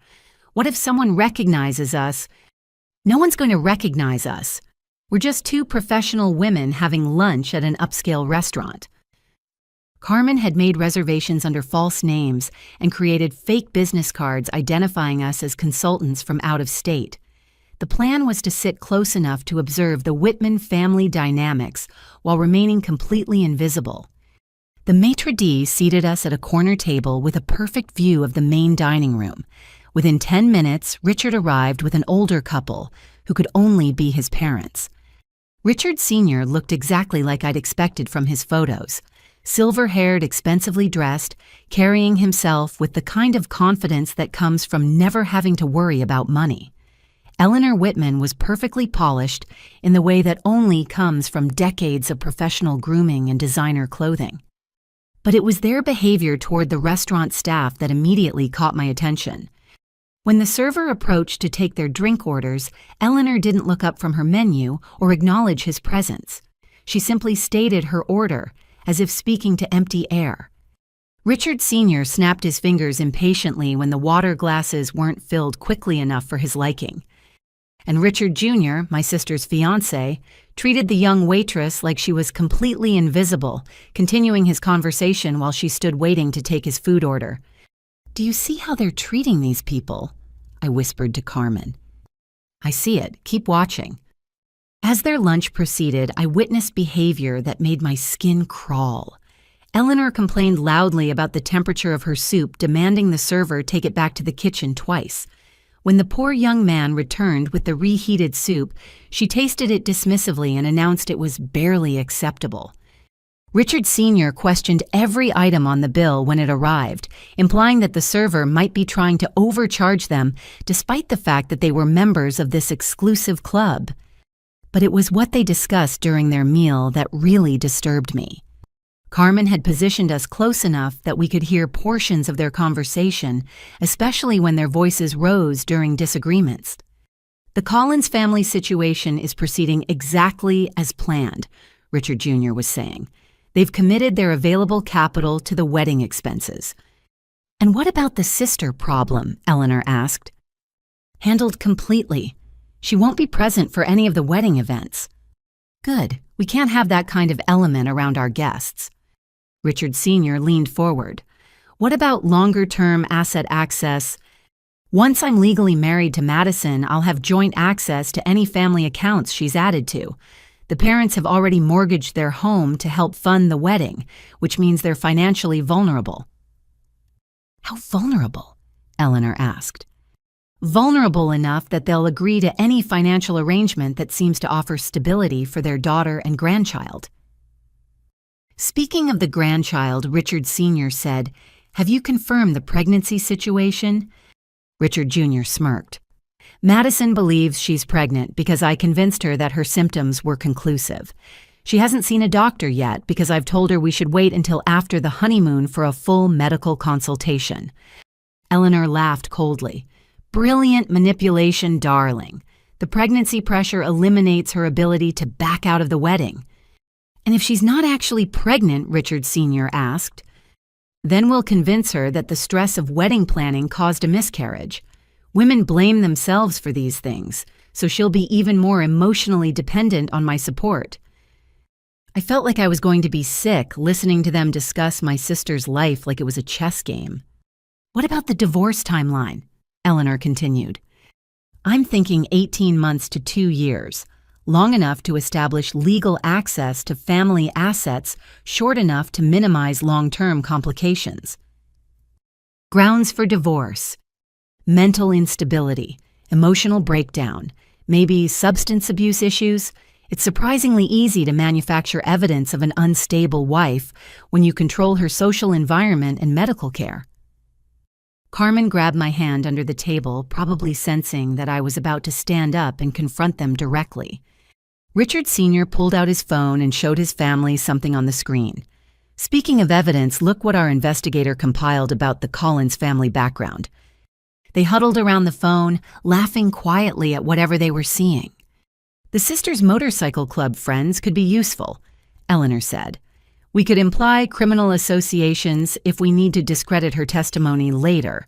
What if someone recognizes us? No one's going to recognize us. We're just two professional women having lunch at an upscale restaurant. Carmen had made reservations under false names and created fake business cards identifying us as consultants from out of state. The plan was to sit close enough to observe the Whitman family dynamics while remaining completely invisible. The maitre d' seated us at a corner table with a perfect view of the main dining room. Within 10 minutes, Richard arrived with an older couple who could only be his parents. Richard Sr. looked exactly like I'd expected from his photos. silver-haired, expensively dressed, carrying himself with the kind of confidence that comes from never having to worry about money. Eleanor Whitman was perfectly polished in the way that only comes from decades of professional grooming and designer clothing. But it was their behavior toward the restaurant staff that immediately caught my attention. When the server approached to take their drink orders, Eleanor didn't look up from her menu or acknowledge his presence. She simply stated her order, as if speaking to empty air. Richard Sr. snapped his fingers impatiently when the water glasses weren't filled quickly enough for his liking. And Richard Jr., my sister's fiancé, treated the young waitress like she was completely invisible, continuing his conversation while she stood waiting to take his food order. "Do you see how they're treating these people?" I whispered to Carmen. "I see it. Keep watching." As their lunch proceeded, I witnessed behavior that made my skin crawl. Eleanor complained loudly about the temperature of her soup, demanding the server take it back to the kitchen twice. When the poor young man returned with the reheated soup, she tasted it dismissively and announced it was barely acceptable. Richard Sr. questioned every item on the bill when it arrived, implying that the server might be trying to overcharge them despite the fact that they were members of this exclusive club. But it was what they discussed during their meal that really disturbed me. Carmen had positioned us close enough that we could hear portions of their conversation, especially when their voices rose during disagreements. "The Collins family situation is proceeding exactly as planned," Richard Jr. was saying. "They've committed their available capital to the wedding expenses." "And what about the sister problem?" Eleanor asked. "Handled completely. She won't be present for any of the wedding events." "Good. We can't have that kind of element around our guests." Richard Sr. leaned forward. "What about longer-term asset access? Once I'm legally married to Madison, I'll have joint access to any family accounts she's added to. The parents have already mortgaged their home to help fund the wedding, which means they're financially vulnerable." "How vulnerable?" Eleanor asked. "Vulnerable enough that they'll agree to any financial arrangement that seems to offer stability for their daughter and grandchild." Speaking of the grandchild, Richard Sr. said, "Have you confirmed the pregnancy situation?" Richard Jr. smirked. "Madison believes she's pregnant because I convinced her that her symptoms were conclusive. She hasn't seen a doctor yet because I've told her we should wait until after the honeymoon for a full medical consultation." Eleanor laughed coldly. "Brilliant manipulation, darling. The pregnancy pressure eliminates her ability to back out of the wedding." "And if she's not actually pregnant," Richard Sr. asked, "then we'll convince her that the stress of wedding planning caused a miscarriage. Women blame themselves for these things, so she'll be even more emotionally dependent on my support." I felt like I was going to be sick listening to them discuss my sister's life like it was a chess game. "What about the divorce timeline?" Eleanor continued. "I'm thinking 18 months to 2 years. Long enough to establish legal access to family assets, short enough to minimize long-term complications." Grounds for divorce: mental instability, emotional breakdown, maybe substance abuse issues. It's surprisingly easy to manufacture evidence of an unstable wife when you control her social environment and medical care. Carmen grabbed my hand under the table, probably sensing that I was about to stand up and confront them directly. Richard Sr. pulled out his phone and showed his family something on the screen. "Speaking of evidence, look what our investigator compiled about the Collins family background." They huddled around the phone, laughing quietly at whatever they were seeing. "The sisters' motorcycle club friends could be useful," Eleanor said. "We could imply criminal associations if we need to discredit her testimony later.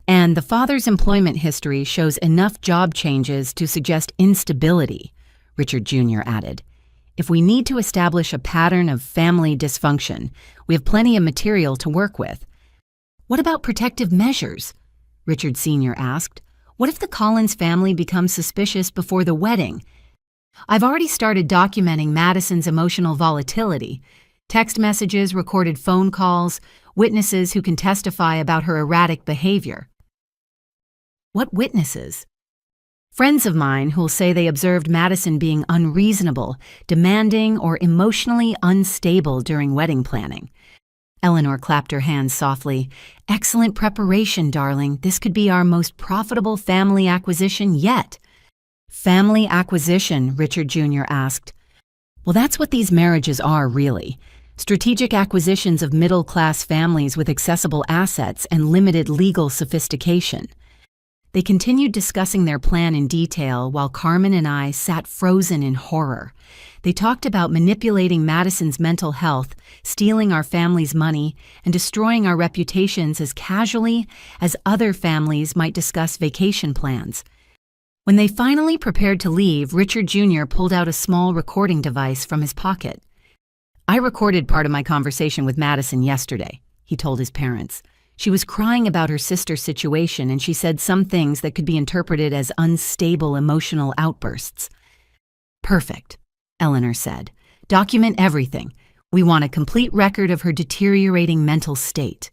And the father's employment history shows enough job changes to suggest instability," Richard Jr. added. "If we need to establish a pattern of family dysfunction, we have plenty of material to work with." "What about protective measures?" Richard Sr. asked. "What if the Collins family becomes suspicious before the wedding?" "I've already started documenting Madison's emotional volatility. Text messages, recorded phone calls, witnesses who can testify about her erratic behavior." "What witnesses?" Friends of mine who'll say they observed Madison being unreasonable, demanding, or emotionally unstable during wedding planning. Eleanor clapped her hands softly. Excellent preparation, darling. This could be our most profitable family acquisition yet. Family acquisition, Richard Jr. asked. Well, that's what these marriages are, really. Strategic acquisitions of middle-class families with accessible assets and limited legal sophistication. They continued discussing their plan in detail while Carmen and I sat frozen in horror. They talked about manipulating Madison's mental health, stealing our family's money, and destroying our reputations as casually as other families might discuss vacation plans. When they finally prepared to leave, Richard Jr. pulled out a small recording device from his pocket. I recorded part of my conversation with Madison yesterday, he told his parents. She was crying about her sister's situation, and she said some things that could be interpreted as unstable emotional outbursts. Perfect, Eleanor said. Document everything. We want a complete record of her deteriorating mental state.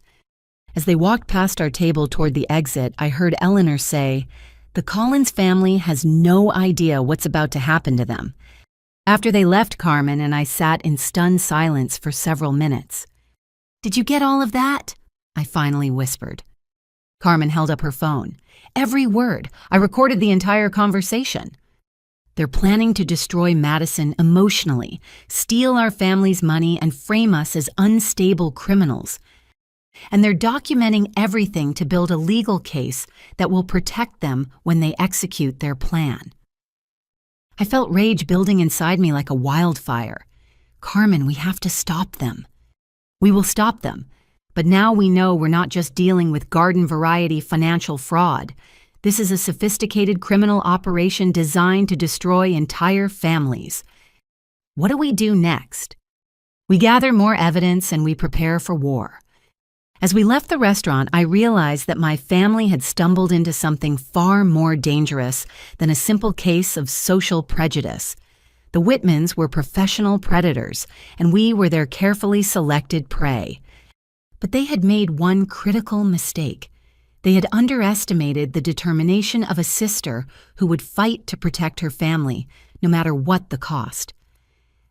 As they walked past our table toward the exit, I heard Eleanor say, "The Collins family has no idea what's about to happen to them." After they left, Carmen and I sat in stunned silence for several minutes. "Did you get all of that?" I finally whispered. Carmen held up her phone. "Every word. I recorded the entire conversation." They're planning to destroy Madison emotionally, steal our family's money, and frame us as unstable criminals. And they're documenting everything to build a legal case that will protect them when they execute their plan. I felt rage building inside me like a wildfire. Carmen, we have to stop them. We will stop them. But now we know we're not just dealing with garden-variety financial fraud. This is a sophisticated criminal operation designed to destroy entire families. What do we do next? We gather more evidence and we prepare for war. As we left the restaurant, I realized that my family had stumbled into something far more dangerous than a simple case of social prejudice. The Whitmans were professional predators, and we were their carefully selected prey. But they had made one critical mistake. They had underestimated the determination of a sister who would fight to protect her family, no matter what the cost.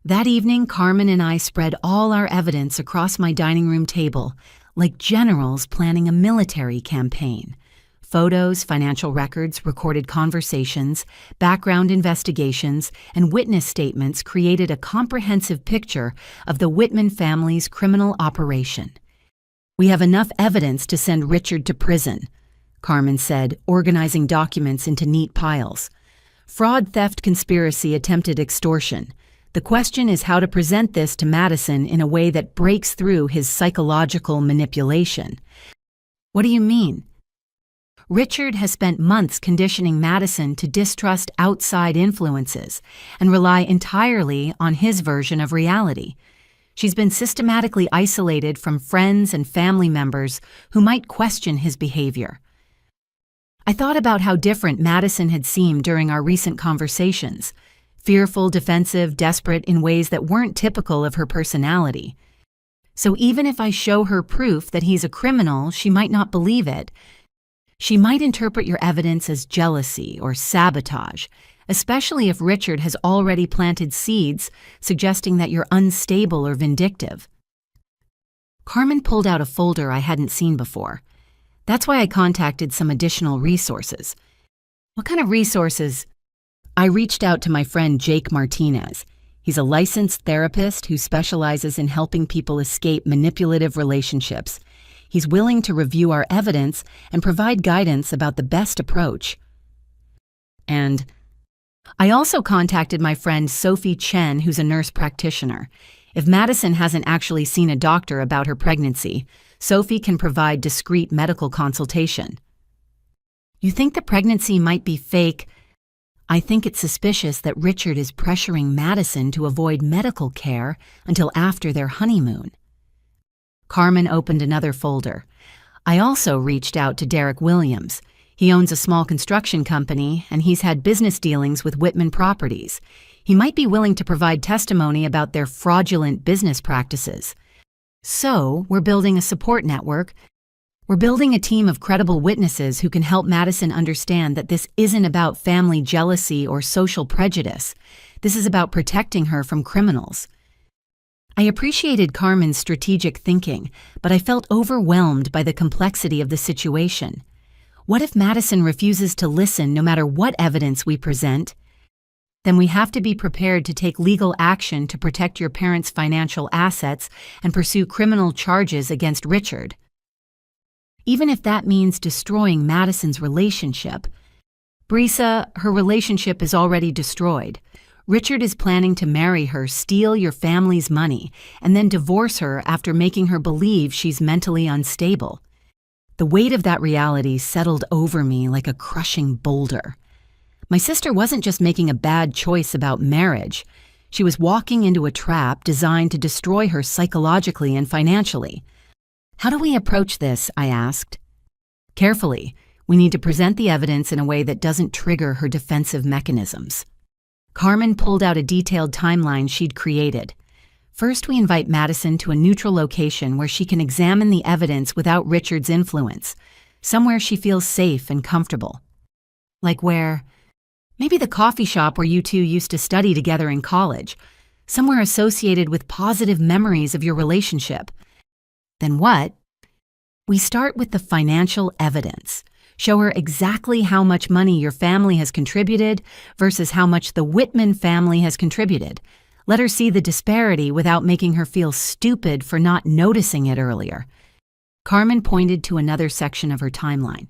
That evening, Carmen and I spread all our evidence across my dining room table, like generals planning a military campaign. Photos, financial records, recorded conversations, background investigations, and witness statements created a comprehensive picture of the Whitman family's criminal operation. "We have enough evidence to send Richard to prison," Carmen said, organizing documents into neat piles. "Fraud, theft, conspiracy, attempted extortion. The question is how to present this to Madison in a way that breaks through his psychological manipulation." "What do you mean?" "Richard has spent months conditioning Madison to distrust outside influences and rely entirely on his version of reality. She's been systematically isolated from friends and family members who might question his behavior." I thought about how different Madison had seemed during our recent conversations. Fearful, defensive, desperate in ways that weren't typical of her personality. So even if I show her proof that he's a criminal, she might not believe it. She might interpret your evidence as jealousy or sabotage, especially if Richard has already planted seeds suggesting that you're unstable or vindictive. Carmen pulled out a folder I hadn't seen before. That's why I contacted some additional resources. "What kind of resources?" I reached out to my friend Jake Martinez. He's a licensed therapist who specializes in helping people escape manipulative relationships. He's willing to review our evidence and provide guidance about the best approach. And I also contacted my friend Sophie Chen, who's a nurse practitioner. If Madison hasn't actually seen a doctor about her pregnancy, Sophie can provide discreet medical consultation. "You think the pregnancy might be fake?" "I think it's suspicious that Richard is pressuring Madison to avoid medical care until after their honeymoon." Carmen opened another folder. I also reached out to Derek Williams. He owns a small construction company, and he's had business dealings with Whitman Properties. He might be willing to provide testimony about their fraudulent business practices. So, we're building a support network. We're building a team of credible witnesses who can help Madison understand that this isn't about family jealousy or social prejudice. This is about protecting her from criminals. I appreciated Carmen's strategic thinking, but I felt overwhelmed by the complexity of the situation. What if Madison refuses to listen no matter what evidence we present? Then we have to be prepared to take legal action to protect your parents' financial assets and pursue criminal charges against Richard. Even if that means destroying Madison's relationship. Brisa, her relationship is already destroyed. Richard is planning to marry her, steal your family's money, and then divorce her after making her believe she's mentally unstable. The weight of that reality settled over me like a crushing boulder. My sister wasn't just making a bad choice about marriage. She was walking into a trap designed to destroy her psychologically and financially. How do we approach this? I asked. Carefully. We need to present the evidence in a way that doesn't trigger her defensive mechanisms. Carmen pulled out a detailed timeline she'd created. First, we invite Madison to a neutral location where she can examine the evidence without Richard's influence, somewhere she feels safe and comfortable. Like where? Maybe the coffee shop where you two used to study together in college, somewhere associated with positive memories of your relationship. Then what? We start with the financial evidence. Show her exactly how much money your family has contributed versus how much the Whitman family has contributed. Let her see the disparity without making her feel stupid for not noticing it earlier. Carmen pointed to another section of her timeline.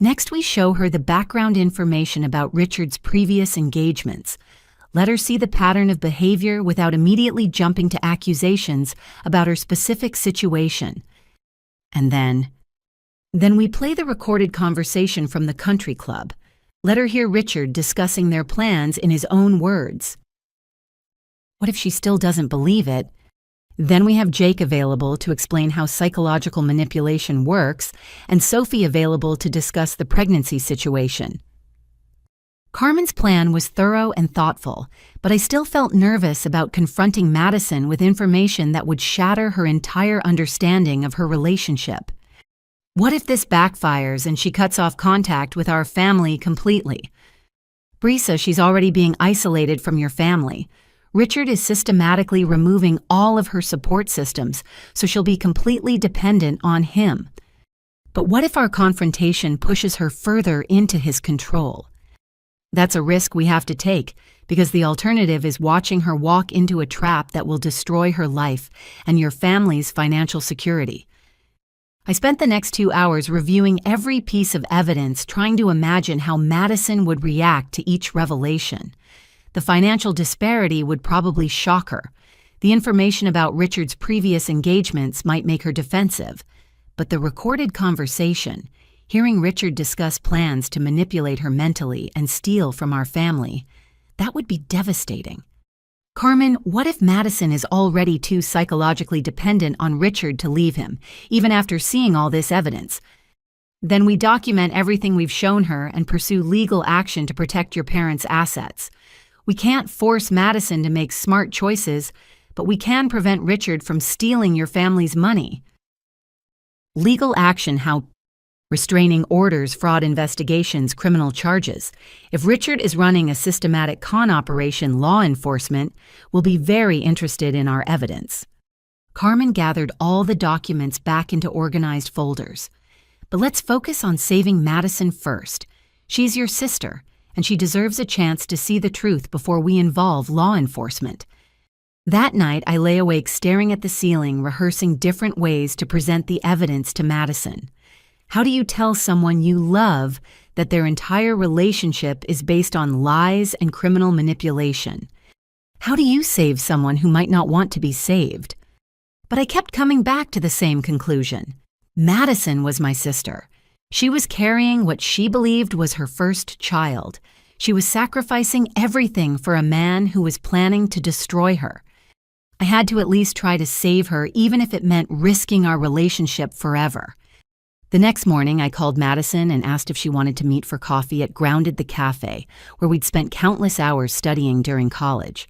Next, we show her the background information about Richard's previous engagements. Let her see the pattern of behavior without immediately jumping to accusations about her specific situation. And then we play the recorded conversation from the country club. Let her hear Richard discussing their plans in his own words. What if she still doesn't believe it? Then we have Jake available to explain how psychological manipulation works, and Sophie available to discuss the pregnancy situation. Carmen's plan was thorough and thoughtful, but I still felt nervous about confronting Madison with information that would shatter her entire understanding of her relationship. What if this backfires and she cuts off contact with our family completely? Brisa, she's already being isolated from your family. Richard is systematically removing all of her support systems, so she'll be completely dependent on him. But what if our confrontation pushes her further into his control? That's a risk we have to take, because the alternative is watching her walk into a trap that will destroy her life and your family's financial security. I spent the next 2 hours reviewing every piece of evidence, trying to imagine how Madison would react to each revelation. The financial disparity would probably shock her. The information about Richard's previous engagements might make her defensive. But the recorded conversation, hearing Richard discuss plans to manipulate her mentally and steal from our family, that would be devastating. Carmen, what if Madison is already too psychologically dependent on Richard to leave him, even after seeing all this evidence? Then we document everything we've shown her and pursue legal action to protect your parents' assets. We can't force Madison to make smart choices, but we can prevent Richard from stealing your family's money. Legal action, how? Restraining orders, fraud investigations, criminal charges. If Richard is running a systematic con operation, law enforcement will be very interested in our evidence. Carmen gathered all the documents back into organized folders. But let's focus on saving Madison first. She's your sister, and she deserves a chance to see the truth before we involve law enforcement. That night, I lay awake staring at the ceiling, rehearsing different ways to present the evidence to Madison. How do you tell someone you love that their entire relationship is based on lies and criminal manipulation? How do you save someone who might not want to be saved? But I kept coming back to the same conclusion. Madison was my sister. She was carrying what she believed was her first child. She was sacrificing everything for a man who was planning to destroy her. I had to at least try to save her, even if it meant risking our relationship forever. The next morning, I called Madison and asked if she wanted to meet for coffee at Grounded the Cafe, where we'd spent countless hours studying during college.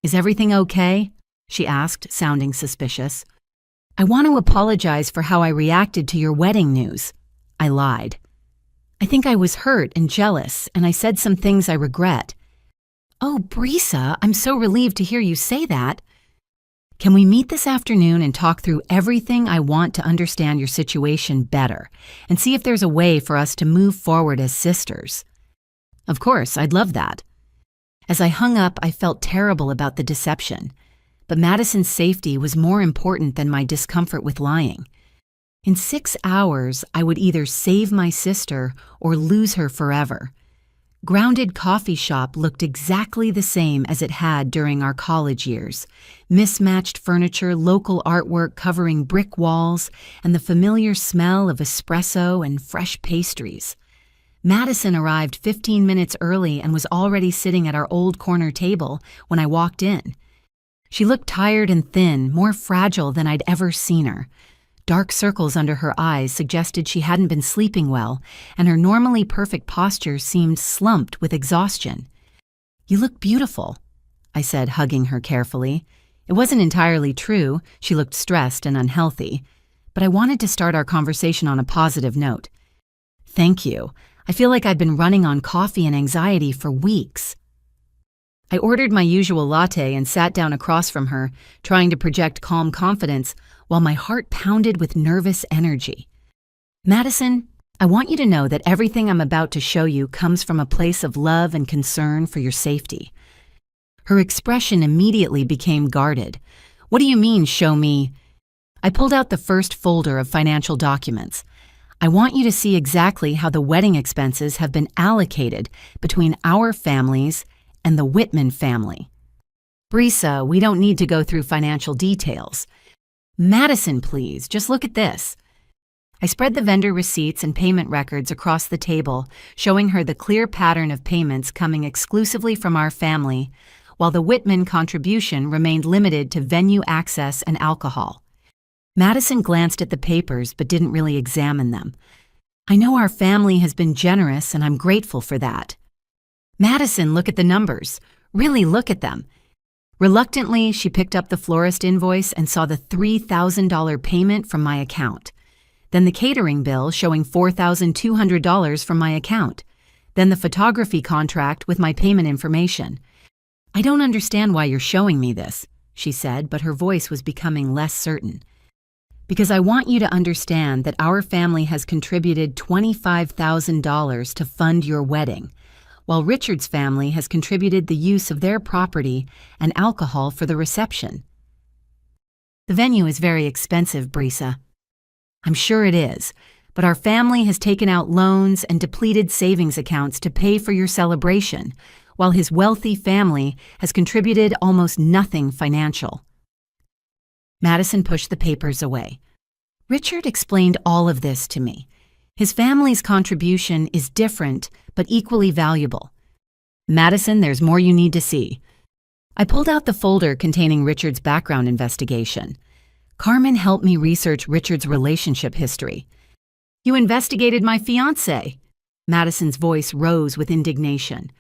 "Is everything okay?" she asked, sounding suspicious. I want to apologize for how I reacted to your wedding news. I lied. I think I was hurt and jealous, and I said some things I regret. Oh, Brisa, I'm so relieved to hear you say that. Can we meet this afternoon and talk through everything? I want to understand your situation better and see if there's a way for us to move forward as sisters. Of course, I'd love that. As I hung up, I felt terrible about the deception, but Madison's safety was more important than my discomfort with lying. In 6 hours, I would either save my sister or lose her forever. Grounded Coffee Shop looked exactly the same as it had during our college years. Mismatched furniture, local artwork covering brick walls, and the familiar smell of espresso and fresh pastries. Madison arrived 15 minutes early and was already sitting at our old corner table when I walked in. She looked tired and thin, more fragile than I'd ever seen her. Dark circles under her eyes suggested she hadn't been sleeping well, and her normally perfect posture seemed slumped with exhaustion. "You look beautiful," I said, hugging her carefully. It wasn't entirely true. She looked stressed and unhealthy, but I wanted to start our conversation on a positive note. "Thank you. I feel like I've been running on coffee and anxiety for weeks." I ordered my usual latte and sat down across from her, trying to project calm confidence while my heart pounded with nervous energy. "Madison, I want you to know that everything I'm about to show you comes from a place of love and concern for your safety." Her expression immediately became guarded. "What do you mean, show me?" I pulled out the first folder of financial documents. "I want you to see exactly how the wedding expenses have been allocated between our families and the Whitman family." "Brisa, we don't need to go through financial details." "Madison, please, just look at this." I spread the vendor receipts and payment records across the table, showing her the clear pattern of payments coming exclusively from our family, while the Whitman contribution remained limited to venue access and alcohol. Madison glanced at the papers but didn't really examine them. "I know our family has been generous, and I'm grateful for that." "Madison, look at the numbers. Really look at them." Reluctantly, she picked up the florist invoice and saw the $3,000 payment from my account. Then the catering bill showing $4,200 from my account. Then the photography contract with my payment information. "I don't understand why you're showing me this," she said, but her voice was becoming less certain. "Because I want you to understand that our family has contributed $25,000 to fund your wedding, while Richard's family has contributed the use of their property and alcohol for the reception." "The venue is very expensive, Brisa." "I'm sure it is, but our family has taken out loans and depleted savings accounts to pay for your celebration, while his wealthy family has contributed almost nothing financial." Madison pushed the papers away. "Richard explained all of this to me. His family's contribution is different, but equally valuable." "Madison, there's more you need to see." I pulled out the folder containing Richard's background investigation. Carmen helped me research Richard's relationship history. "You investigated my fiancé." Madison's voice rose with indignation.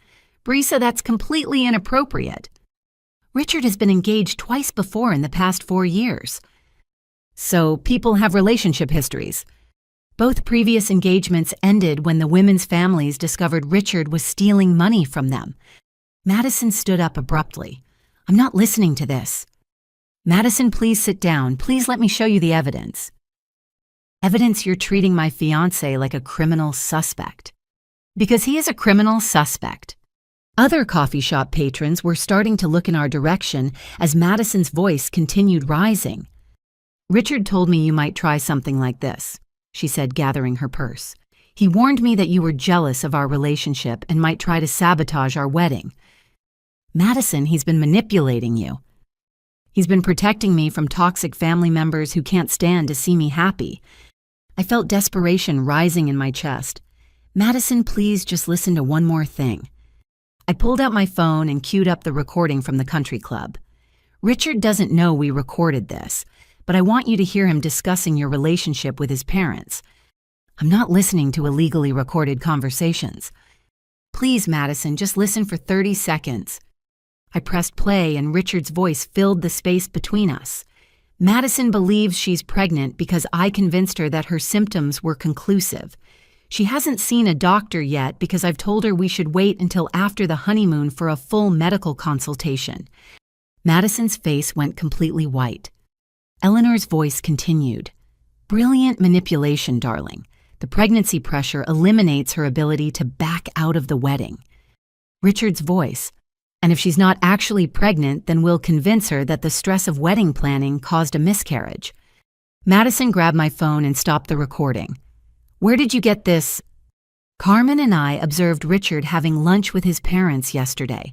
"Brisa, that's completely inappropriate." "Richard has been engaged twice before in the past 4 years." "So people have relationship histories." "Both previous engagements ended when the women's families discovered Richard was stealing money from them." Madison stood up abruptly. "I'm not listening to this." "Madison, please sit down. Please let me show you the evidence." "Evidence you're treating my fiancé like a criminal suspect." "Because he is a criminal suspect." Other coffee shop patrons were starting to look in our direction as Madison's voice continued rising. "Richard told me you might try something like this," she said, gathering her purse. "He warned me that you were jealous of our relationship and might try to sabotage our wedding." "Madison, he's been manipulating you." "He's been protecting me from toxic family members who can't stand to see me happy." I felt desperation rising in my chest. "Madison, please just listen to one more thing." I pulled out my phone and queued up the recording from the country club. "Richard doesn't know we recorded this, but I want you to hear him discussing your relationship with his parents." "I'm not listening to illegally recorded conversations." "Please, Madison, just listen for 30 seconds. I pressed play and Richard's voice filled the space between us. Madison believes she's pregnant because I convinced her that her symptoms were conclusive. She hasn't seen a doctor yet because I've told her we should wait until after the honeymoon for a full medical consultation. Madison's face went completely white. Eleanor's voice continued. Brilliant manipulation, darling. The pregnancy pressure eliminates her ability to back out of the wedding. Richard's voice. And if she's not actually pregnant, then we'll convince her that the stress of wedding planning caused a miscarriage. Madison grabbed my phone and stopped the recording. Where did you get this? Carmen and I observed Richard having lunch with his parents yesterday.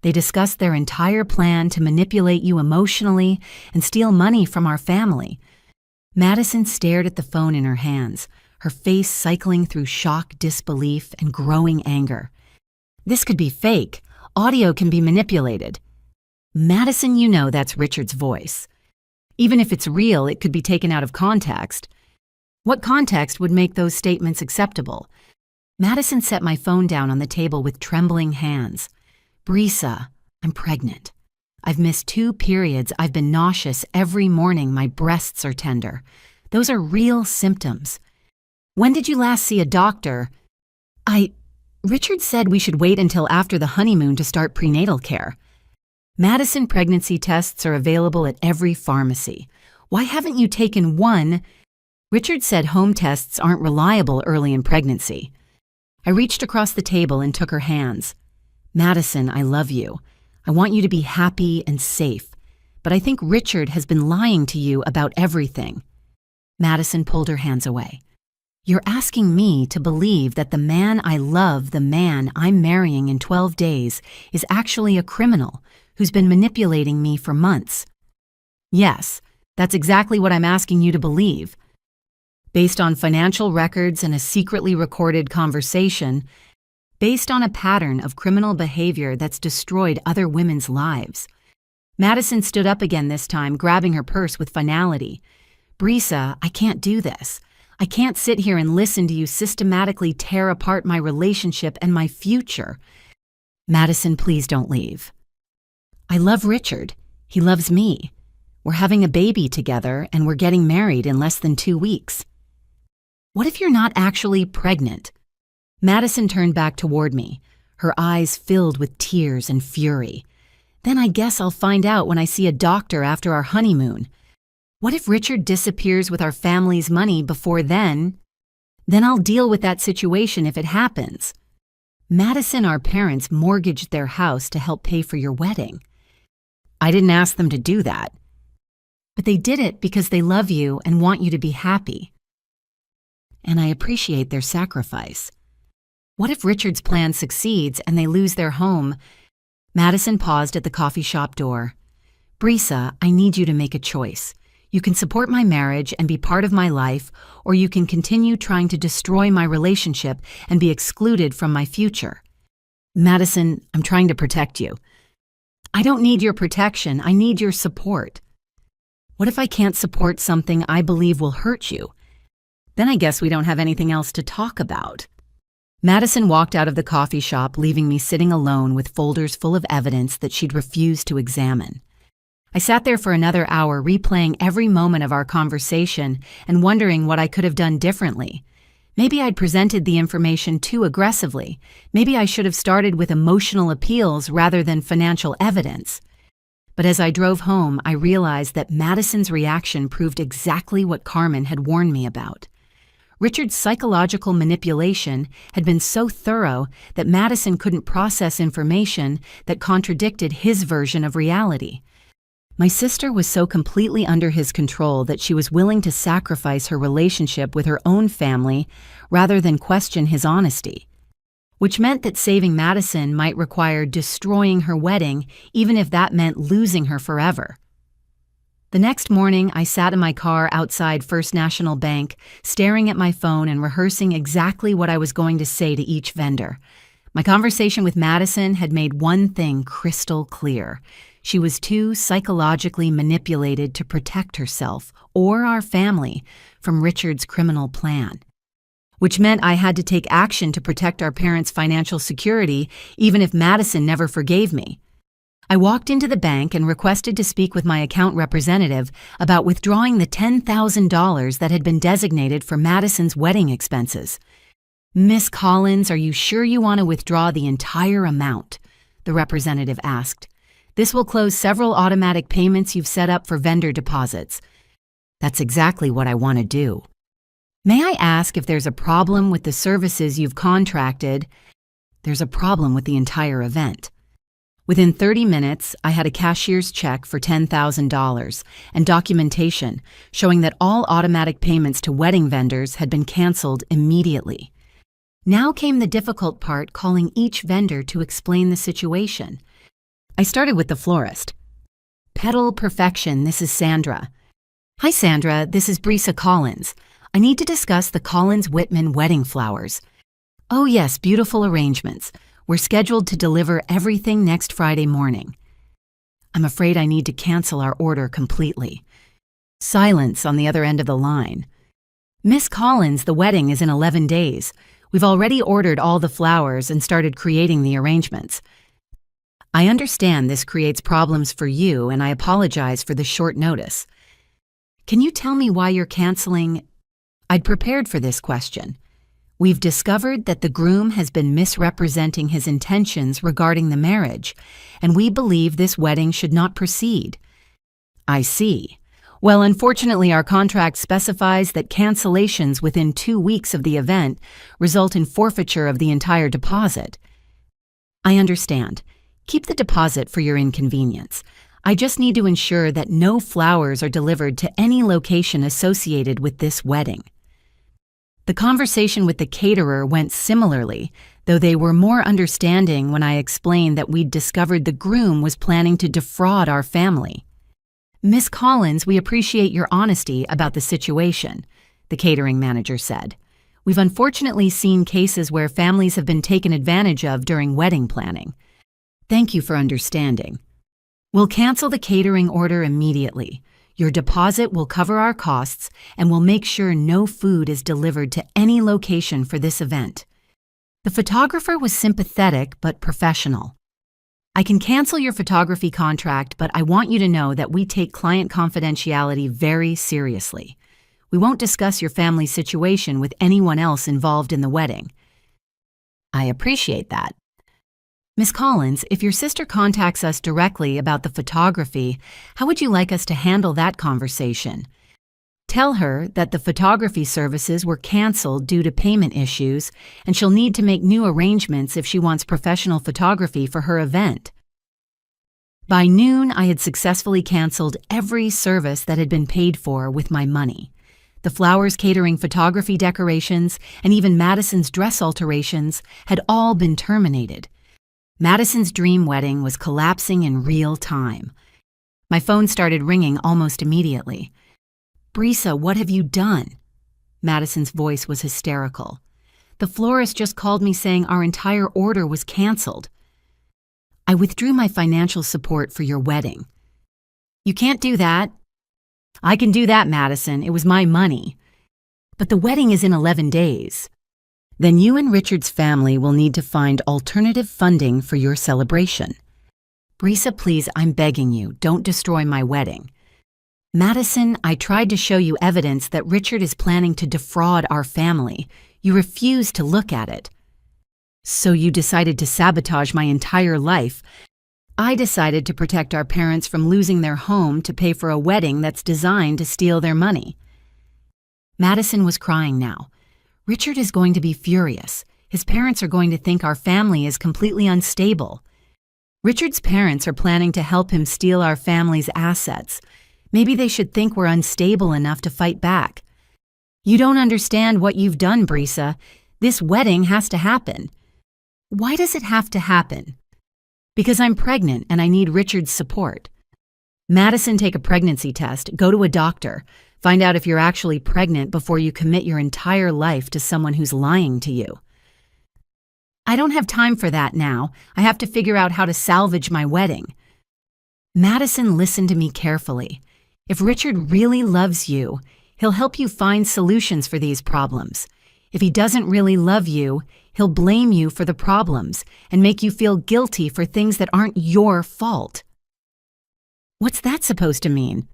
They discussed their entire plan to manipulate you emotionally and steal money from our family. Madison stared at the phone in her hands, her face cycling through shock, disbelief, and growing anger. This could be fake. Audio can be manipulated. Madison, you know that's Richard's voice. Even if it's real, it could be taken out of context. What context would make those statements acceptable? Madison set my phone down on the table with trembling hands. Brisa, I'm pregnant. I've missed 2 periods. I've been nauseous every morning. My breasts are tender. Those are real symptoms. When did you last see a doctor? Richard said we should wait until after the honeymoon to start prenatal care. Madison pregnancy tests are available at every pharmacy. Why haven't you taken one? Richard said home tests aren't reliable early in pregnancy. I reached across the table and took her hands. Madison, I love you. I want you to be happy and safe. But I think Richard has been lying to you about everything. Madison pulled her hands away. You're asking me to believe that the man I love, the man I'm marrying in 12 days, is actually a criminal who's been manipulating me for months. Yes, that's exactly what I'm asking you to believe. Based on financial records and a secretly recorded conversation, based on a pattern of criminal behavior that's destroyed other women's lives. Madison stood up again this time, grabbing her purse with finality. Brisa, I can't do this. I can't sit here and listen to you systematically tear apart my relationship and my future. Madison, please don't leave. I love Richard. He loves me. We're having a baby together and we're getting married in less than 2 weeks. What if you're not actually pregnant? Madison turned back toward me, her eyes filled with tears and fury. Then I guess I'll find out when I see a doctor after our honeymoon. What if Richard disappears with our family's money before then? Then I'll deal with that situation if it happens. Madison, our parents mortgaged their house to help pay for your wedding. I didn't ask them to do that. But they did it because they love you and want you to be happy. And I appreciate their sacrifice. What if Richard's plan succeeds and they lose their home? Madison paused at the coffee shop door. Brisa, I need you to make a choice. You can support my marriage and be part of my life, or you can continue trying to destroy my relationship and be excluded from my future. Madison, I'm trying to protect you. I don't need your protection. I need your support. What if I can't support something I believe will hurt you? Then I guess we don't have anything else to talk about. Madison walked out of the coffee shop, leaving me sitting alone with folders full of evidence that she'd refused to examine. I sat there for another hour, replaying every moment of our conversation and wondering what I could have done differently. Maybe I'd presented the information too aggressively. Maybe I should have started with emotional appeals rather than financial evidence. But as I drove home, I realized that Madison's reaction proved exactly what Carmen had warned me about. Richard's psychological manipulation had been so thorough that Madison couldn't process information that contradicted his version of reality. My sister was so completely under his control that she was willing to sacrifice her relationship with her own family rather than question his honesty, which meant that saving Madison might require destroying her wedding, even if that meant losing her forever. The next morning, I sat in my car outside First National Bank, staring at my phone and rehearsing exactly what I was going to say to each vendor. My conversation with Madison had made one thing crystal clear. She was too psychologically manipulated to protect herself or our family from Richard's criminal plan, which meant I had to take action to protect our parents' financial security, even if Madison never forgave me. I walked into the bank and requested to speak with my account representative about withdrawing the $10,000 that had been designated for Madison's wedding expenses. "Miss Collins, are you sure you want to withdraw the entire amount?" the representative asked. "This will close several automatic payments you've set up for vendor deposits." "That's exactly what I want to do." "May I ask if there's a problem with the services you've contracted?" "There's a problem with the entire event." Within 30 minutes, I had a cashier's check for $10,000 and documentation showing that all automatic payments to wedding vendors had been canceled immediately. Now came the difficult part, calling each vendor to explain the situation. I started with the florist. "Petal Perfection, this is Sandra." "Hi Sandra, this is Brisa Collins. I need to discuss the Collins-Whitman wedding flowers." "Oh yes, beautiful arrangements. We're scheduled to deliver everything next Friday morning." "I'm afraid I need to cancel our order completely." Silence on the other end of the line. "Miss Collins, the wedding is in 11 days. We've already ordered all the flowers and started creating the arrangements." "I understand this creates problems for you, and I apologize for the short notice. Can you tell me why you're canceling?" I'd prepared for this question. "We've discovered that the groom has been misrepresenting his intentions regarding the marriage, and we believe this wedding should not proceed." "I see. Well, unfortunately, our contract specifies that cancellations within 2 weeks of the event result in forfeiture of the entire deposit." "I understand. Keep the deposit for your inconvenience. I just need to ensure that no flowers are delivered to any location associated with this wedding." The conversation with the caterer went similarly, though they were more understanding when I explained that we'd discovered the groom was planning to defraud our family. "Miss Collins, we appreciate your honesty about the situation," the catering manager said. "We've unfortunately seen cases where families have been taken advantage of during wedding planning. Thank you for understanding. We'll cancel the catering order immediately. Your deposit will cover our costs, and we'll make sure no food is delivered to any location for this event." The photographer was sympathetic but professional. "I can cancel your photography contract, but I want you to know that we take client confidentiality very seriously. We won't discuss your family situation with anyone else involved in the wedding." "I appreciate that." "Miss Collins, if your sister contacts us directly about the photography, how would you like us to handle that conversation?" "Tell her that the photography services were canceled due to payment issues, and she'll need to make new arrangements if she wants professional photography for her event." By noon, I had successfully canceled every service that had been paid for with my money. The flowers, catering, photography, decorations, and even Madison's dress alterations had all been terminated. Madison's dream wedding was collapsing in real time. My phone started ringing almost immediately. "Brisa, what have you done?" Madison's voice was hysterical. "The florist just called me saying our entire order was canceled." "I withdrew my financial support for your wedding." "You can't do that." "I can do that, Madison. It was my money." "But the wedding is in 11 days. "Then you and Richard's family will need to find alternative funding for your celebration." "Brisa, please, I'm begging you, don't destroy my wedding." "Madison, I tried to show you evidence that Richard is planning to defraud our family. You refused to look at it." "So you decided to sabotage my entire life." "I decided to protect our parents from losing their home to pay for a wedding that's designed to steal their money." Madison was crying now. "Richard is going to be furious. His parents are going to think our family is completely unstable. Richard's parents are planning to help him steal our family's assets. Maybe they should think we're unstable enough to fight back." "You don't understand what you've done, Brisa. This wedding has to happen." "Why does it have to happen?" "Because I'm pregnant and I need Richard's support." "Madison, take a pregnancy test, go to a doctor. Find out if you're actually pregnant before you commit your entire life to someone who's lying to you." "I don't have time for that now. I have to figure out how to salvage my wedding." Madison, listen to me carefully. If Richard really loves you, he'll help you find solutions for these problems. If he doesn't really love you, He'll blame you for the problems and make you feel guilty for things that aren't your fault. What's that supposed to mean?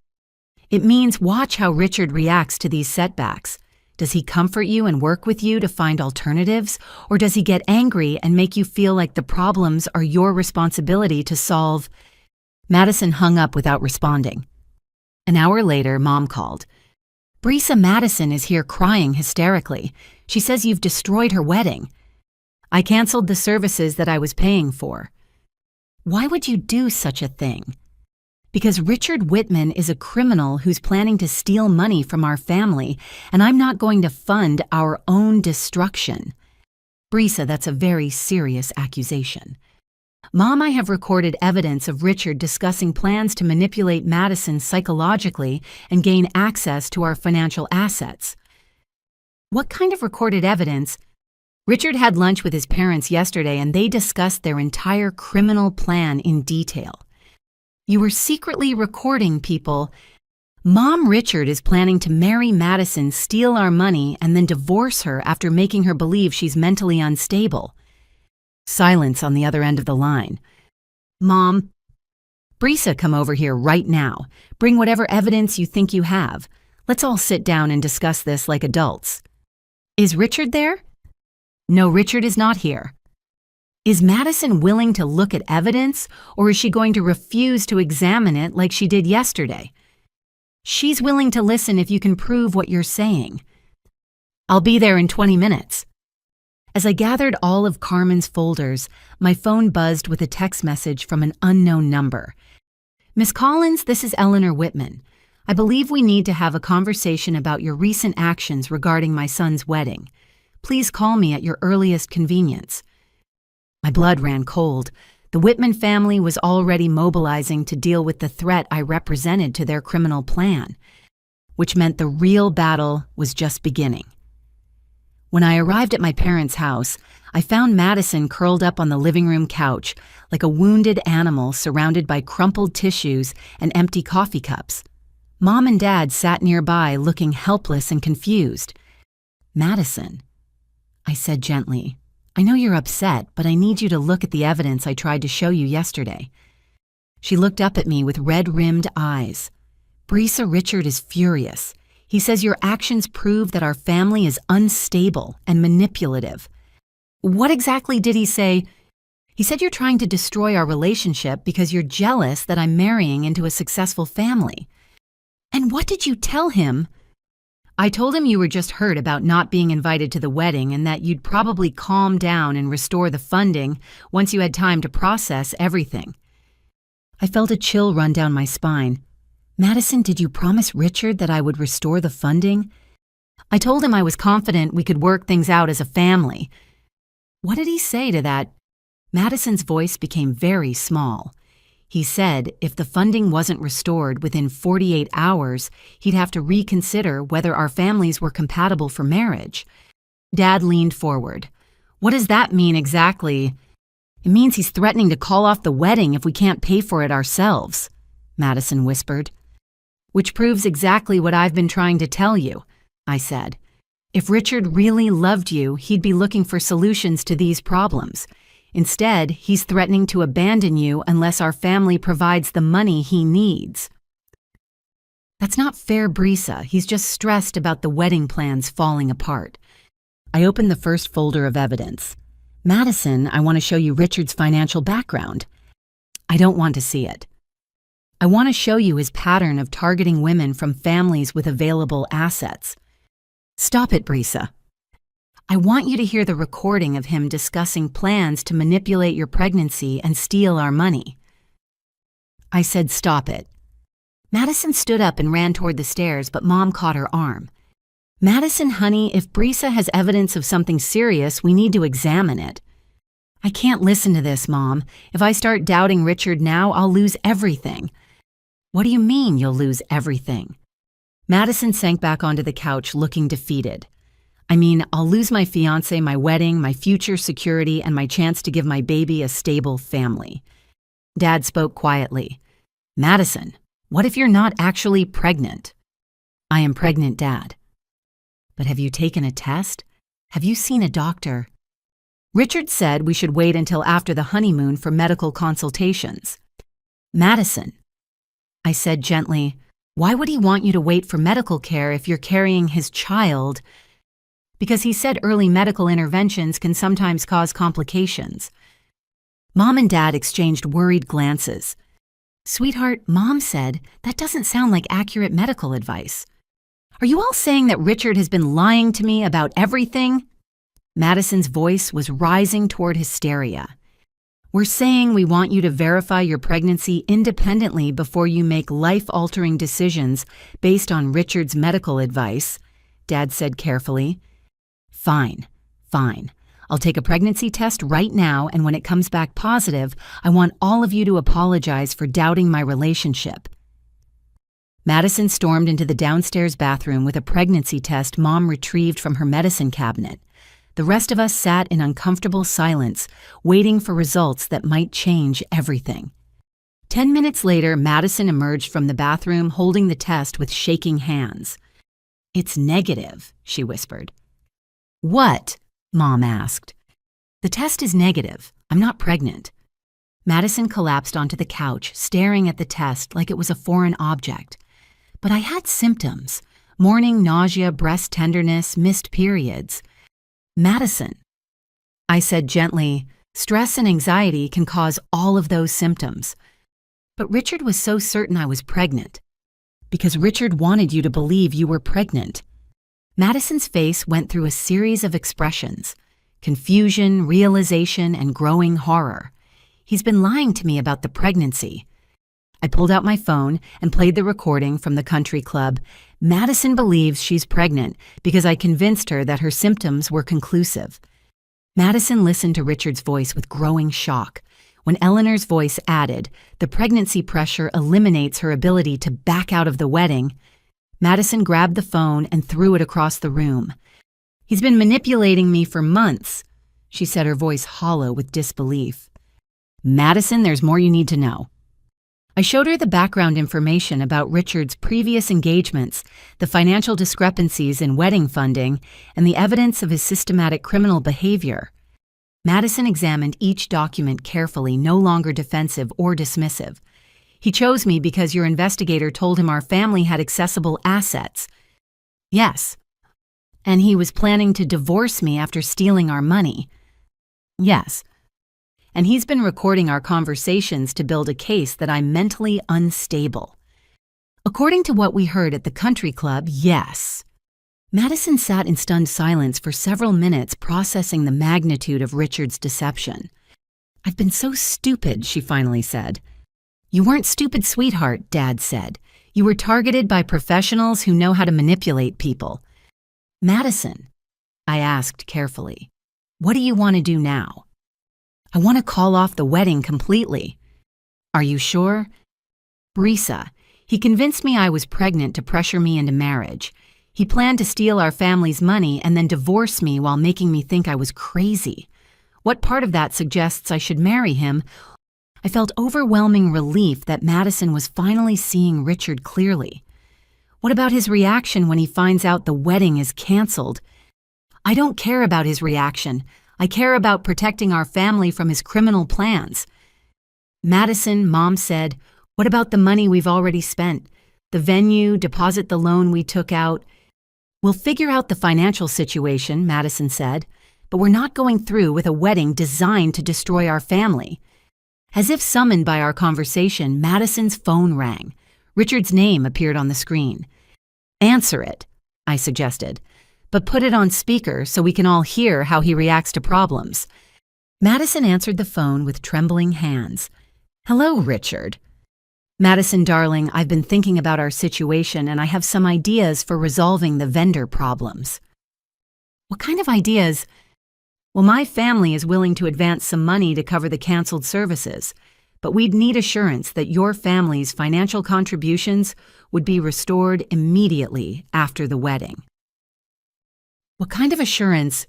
It means watch how Richard reacts to these setbacks. Does he comfort you and work with you to find alternatives, or does he get angry and make you feel like the problems are your responsibility to solve? Madison hung up without responding. An hour later, Mom called. Brisa Madison is here crying hysterically. She says you've destroyed her wedding. I canceled the services that I was paying for. Why would you do such a thing? Because Richard Whitman is a criminal who's planning to steal money from our family, and I'm not going to fund our own destruction. Brisa, that's a very serious accusation. Mom, I have recorded evidence of Richard discussing plans to manipulate Madison psychologically and gain access to our financial assets. What kind of recorded evidence? Richard had lunch with his parents yesterday and they discussed their entire criminal plan in detail. You were secretly recording people. Mom, Richard is planning to marry Madison, steal our money, and then divorce her after making her believe she's mentally unstable. Silence on the other end of the line. Mom, Brisa, come over here right now. Bring whatever evidence you think you have. Let's all sit down and discuss this like adults. Is Richard there? No, Richard is not here. Is Madison willing to look at evidence, or is she going to refuse to examine it like she did yesterday? She's willing to listen if you can prove what you're saying. I'll be there in 20 minutes. As I gathered all of Carmen's folders, my phone buzzed with a text message from an unknown number. Miss Collins, this is Eleanor Whitman. I believe we need to have a conversation about your recent actions regarding my son's wedding. Please call me at your earliest convenience. My blood ran cold. The Whitman family was already mobilizing to deal with the threat I represented to their criminal plan, which meant the real battle was just beginning. When I arrived at my parents' house, I found Madison curled up on the living room couch like a wounded animal surrounded by crumpled tissues and empty coffee cups. Mom and Dad sat nearby looking helpless and confused. Madison, I said gently, I know you're upset, but I need you to look at the evidence I tried to show you yesterday. She looked up at me with red-rimmed eyes. Brisa, Richard is furious. He says your actions prove that our family is unstable and manipulative. What exactly did he say? He said you're trying to destroy our relationship because you're jealous that I'm marrying into a successful family. And what did you tell him? I told him you were just hurt about not being invited to the wedding and that you'd probably calm down and restore the funding once you had time to process everything. I felt a chill run down my spine. Madison, did you promise Richard that I would restore the funding? I told him I was confident we could work things out as a family. What did he say to that? Madison's voice became very small. He said if the funding wasn't restored within 48 hours, he'd have to reconsider whether our families were compatible for marriage. Dad leaned forward. What does that mean exactly? It means he's threatening to call off the wedding if we can't pay for it ourselves, Madison whispered. Which proves exactly what I've been trying to tell you, I said. If Richard really loved you, he'd be looking for solutions to these problems. Instead, he's threatening to abandon you unless our family provides the money he needs. That's not fair, Brisa. He's just stressed about the wedding plans falling apart. I opened the first folder of evidence. Madison, I want to show you Richard's financial background. I don't want to see it. I want to show you his pattern of targeting women from families with available assets. Stop it, Brisa. I want you to hear the recording of him discussing plans to manipulate your pregnancy and steal our money. I said, stop it. Madison stood up and ran toward the stairs, but Mom caught her arm. Madison, honey, if Brisa has evidence of something serious, we need to examine it. I can't listen to this, Mom. If I start doubting Richard now, I'll lose everything. What do you mean you'll lose everything? Madison sank back onto the couch, looking defeated. I mean, I'll lose my fiancé, my wedding, my future security, and my chance to give my baby a stable family. Dad spoke quietly. Madison, what if you're not actually pregnant? I am pregnant, Dad. But have you taken a test? Have you seen a doctor? Richard said we should wait until after the honeymoon for medical consultations. Madison, I said gently, why would he want you to wait for medical care if you're carrying his child? Because he said early medical interventions can sometimes cause complications. Mom and Dad exchanged worried glances. Sweetheart, Mom said, that doesn't sound like accurate medical advice. Are you all saying that Richard has been lying to me about everything? Madison's voice was rising toward hysteria. We're saying we want you to verify your pregnancy independently before you make life-altering decisions based on Richard's medical advice, Dad said carefully. Fine. I'll take a pregnancy test right now, and when it comes back positive, I want all of you to apologize for doubting my relationship. Madison stormed into the downstairs bathroom with a pregnancy test Mom retrieved from her medicine cabinet. The rest of us sat in uncomfortable silence, waiting for results that might change everything. 10 minutes later, Madison emerged from the bathroom holding the test with shaking hands. It's negative, she whispered. What? Mom asked. The test is negative. I'm not pregnant. Madison collapsed onto the couch, staring at the test like it was a foreign object. But I had symptoms: morning nausea, breast tenderness, missed periods. Madison, I said gently, stress and anxiety can cause all of those symptoms. But Richard was so certain I was pregnant. Because Richard wanted you to believe you were pregnant. Madison's face went through a series of expressions: confusion, realization, and growing horror. He's been lying to me about the pregnancy. I pulled out my phone and played the recording from the country club. Madison believes she's pregnant because I convinced her that her symptoms were conclusive. Madison listened to Richard's voice with growing shock. When Eleanor's voice added, the pregnancy pressure eliminates her ability to back out of the wedding, Madison grabbed the phone and threw it across the room. He's been manipulating me for months, she said, her voice hollow with disbelief. Madison, there's more you need to know. I showed her the background information about Richard's previous engagements, the financial discrepancies in wedding funding, and the evidence of his systematic criminal behavior. Madison examined each document carefully, no longer defensive or dismissive. He chose me because your investigator told him our family had accessible assets. Yes. And he was planning to divorce me after stealing our money. Yes. And he's been recording our conversations to build a case that I'm mentally unstable. According to what we heard at the country club, yes. Madison sat in stunned silence for several minutes, processing the magnitude of Richard's deception. I've been so stupid, she finally said. You weren't stupid, sweetheart, Dad said. You were targeted by professionals who know how to manipulate people. Madison, I asked carefully, what do you want to do now? I want to call off the wedding completely. Are you sure? Brisa, he convinced me I was pregnant to pressure me into marriage. He planned to steal our family's money and then divorce me while making me think I was crazy. What part of that suggests I should marry him? I felt overwhelming relief that Madison was finally seeing Richard clearly. What about his reaction when he finds out the wedding is canceled? I don't care about his reaction. I care about protecting our family from his criminal plans. Madison, Mom said, what about the money we've already spent? The venue, deposit the loan we took out. We'll figure out the financial situation, Madison said, but we're not going through with a wedding designed to destroy our family. As if summoned by our conversation, Madison's phone rang. Richard's name appeared on the screen. Answer it, I suggested, but put it on speaker so we can all hear how he reacts to problems. Madison answered the phone with trembling hands. Hello, Richard. Madison, darling, I've been thinking about our situation and I have some ideas for resolving the vendor problems. What kind of ideas? Well, my family is willing to advance some money to cover the canceled services, but we'd need assurance that your family's financial contributions would be restored immediately after the wedding. What kind of assurance?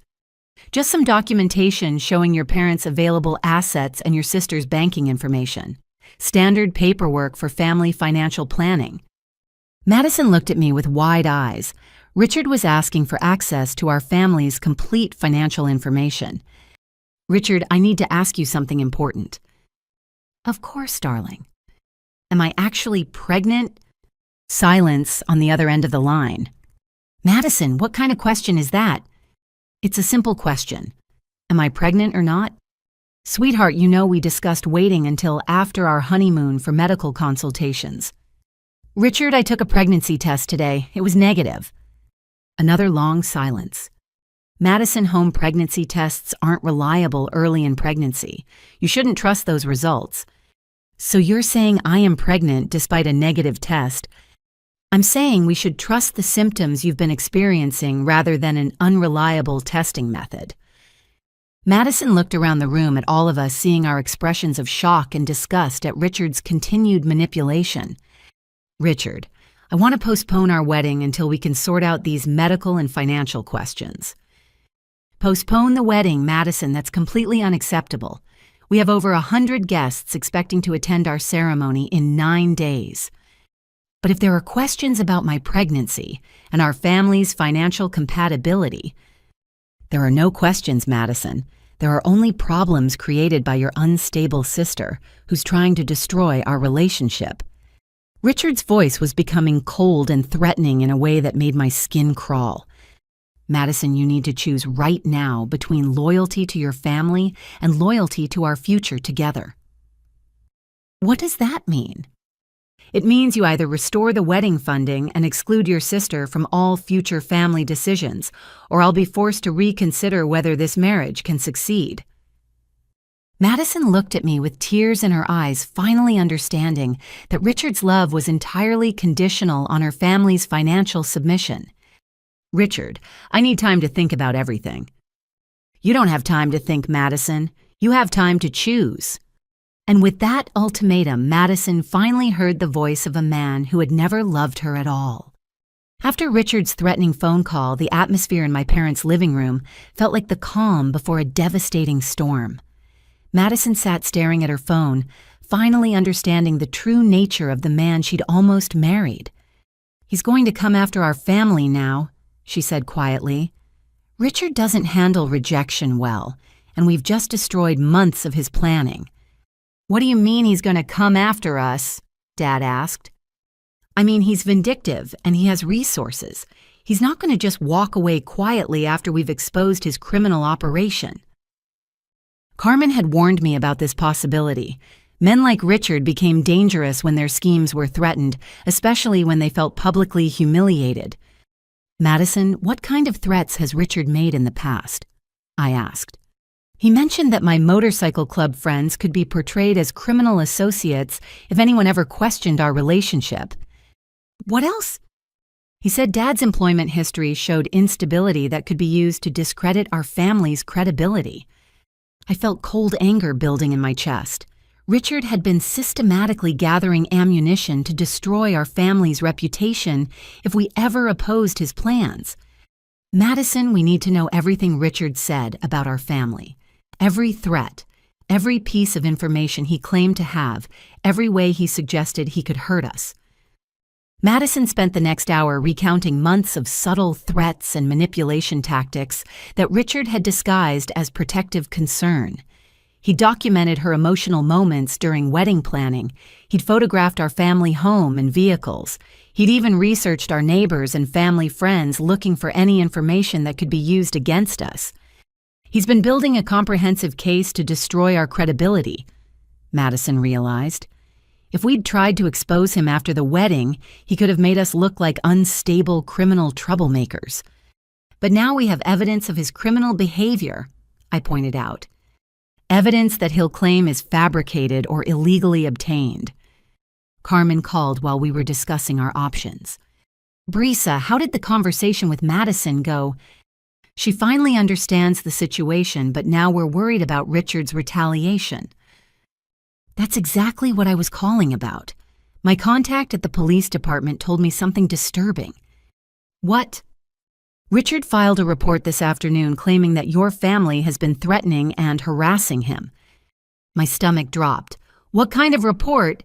Just some documentation showing your parents' available assets and your sister's banking information. Standard paperwork for family financial planning. Madison looked at me with wide eyes. Richard was asking for access to our family's complete financial information. Richard, I need to ask you something important. Of course, darling. Am I actually pregnant? Silence on the other end of the line. Madison, what kind of question is that? It's a simple question. Am I pregnant or not? Sweetheart, you know we discussed waiting until after our honeymoon for medical consultations. Richard, I took a pregnancy test today. It was negative. Another long silence. Madison, home pregnancy tests aren't reliable early in pregnancy. You shouldn't trust those results. So you're saying I am pregnant despite a negative test. I'm saying we should trust the symptoms you've been experiencing rather than an unreliable testing method. Madison looked around the room at all of us, seeing our expressions of shock and disgust at Richard's continued manipulation. Richard, I want to postpone our wedding until we can sort out these medical and financial questions. Postpone the wedding, Madison, that's completely unacceptable. We have over 100 guests expecting to attend our ceremony in 9 days. But if there are questions about my pregnancy and our family's financial compatibility, there are no questions, Madison. There are only problems created by your unstable sister who's trying to destroy our relationship. Richard's voice was becoming cold and threatening in a way that made my skin crawl. Madison, you need to choose right now between loyalty to your family and loyalty to our future together. What does that mean? It means you either restore the wedding funding and exclude your sister from all future family decisions, or I'll be forced to reconsider whether this marriage can succeed. Madison looked at me with tears in her eyes, finally understanding that Richard's love was entirely conditional on her family's financial submission. Richard, I need time to think about everything. You don't have time to think, Madison. You have time to choose. And with that ultimatum, Madison finally heard the voice of a man who had never loved her at all. After Richard's threatening phone call, the atmosphere in my parents' living room felt like the calm before a devastating storm. Madison sat staring at her phone, finally understanding the true nature of the man she'd almost married. He's going to come after our family now, she said quietly. Richard doesn't handle rejection well, and we've just destroyed months of his planning. What do you mean he's going to come after us? Dad asked. I mean, he's vindictive and he has resources. He's not going to just walk away quietly after we've exposed his criminal operation. Carmen had warned me about this possibility. Men like Richard became dangerous when their schemes were threatened, especially when they felt publicly humiliated. Madison, what kind of threats has Richard made in the past? I asked. He mentioned that my motorcycle club friends could be portrayed as criminal associates if anyone ever questioned our relationship. What else? He said Dad's employment history showed instability that could be used to discredit our family's credibility. I felt cold anger building in my chest. Richard had been systematically gathering ammunition to destroy our family's reputation if we ever opposed his plans. Madison, we need to know everything Richard said about our family. Every threat, every piece of information he claimed to have, every way he suggested he could hurt us. Madison spent the next hour recounting months of subtle threats and manipulation tactics that Richard had disguised as protective concern. He documented her emotional moments during wedding planning. He'd photographed our family home and vehicles. He'd even researched our neighbors and family friends looking for any information that could be used against us. He's been building a comprehensive case to destroy our credibility, Madison realized. If we'd tried to expose him after the wedding, he could have made us look like unstable criminal troublemakers. But now we have evidence of his criminal behavior, I pointed out. Evidence that he'll claim is fabricated or illegally obtained. Carmen called while we were discussing our options. Brisa, how did the conversation with Madison go? She finally understands the situation, but now we're worried about Richard's retaliation. That's exactly what I was calling about. My contact at the police department told me something disturbing. What? Richard filed a report this afternoon claiming that your family has been threatening and harassing him. My stomach dropped. What kind of report?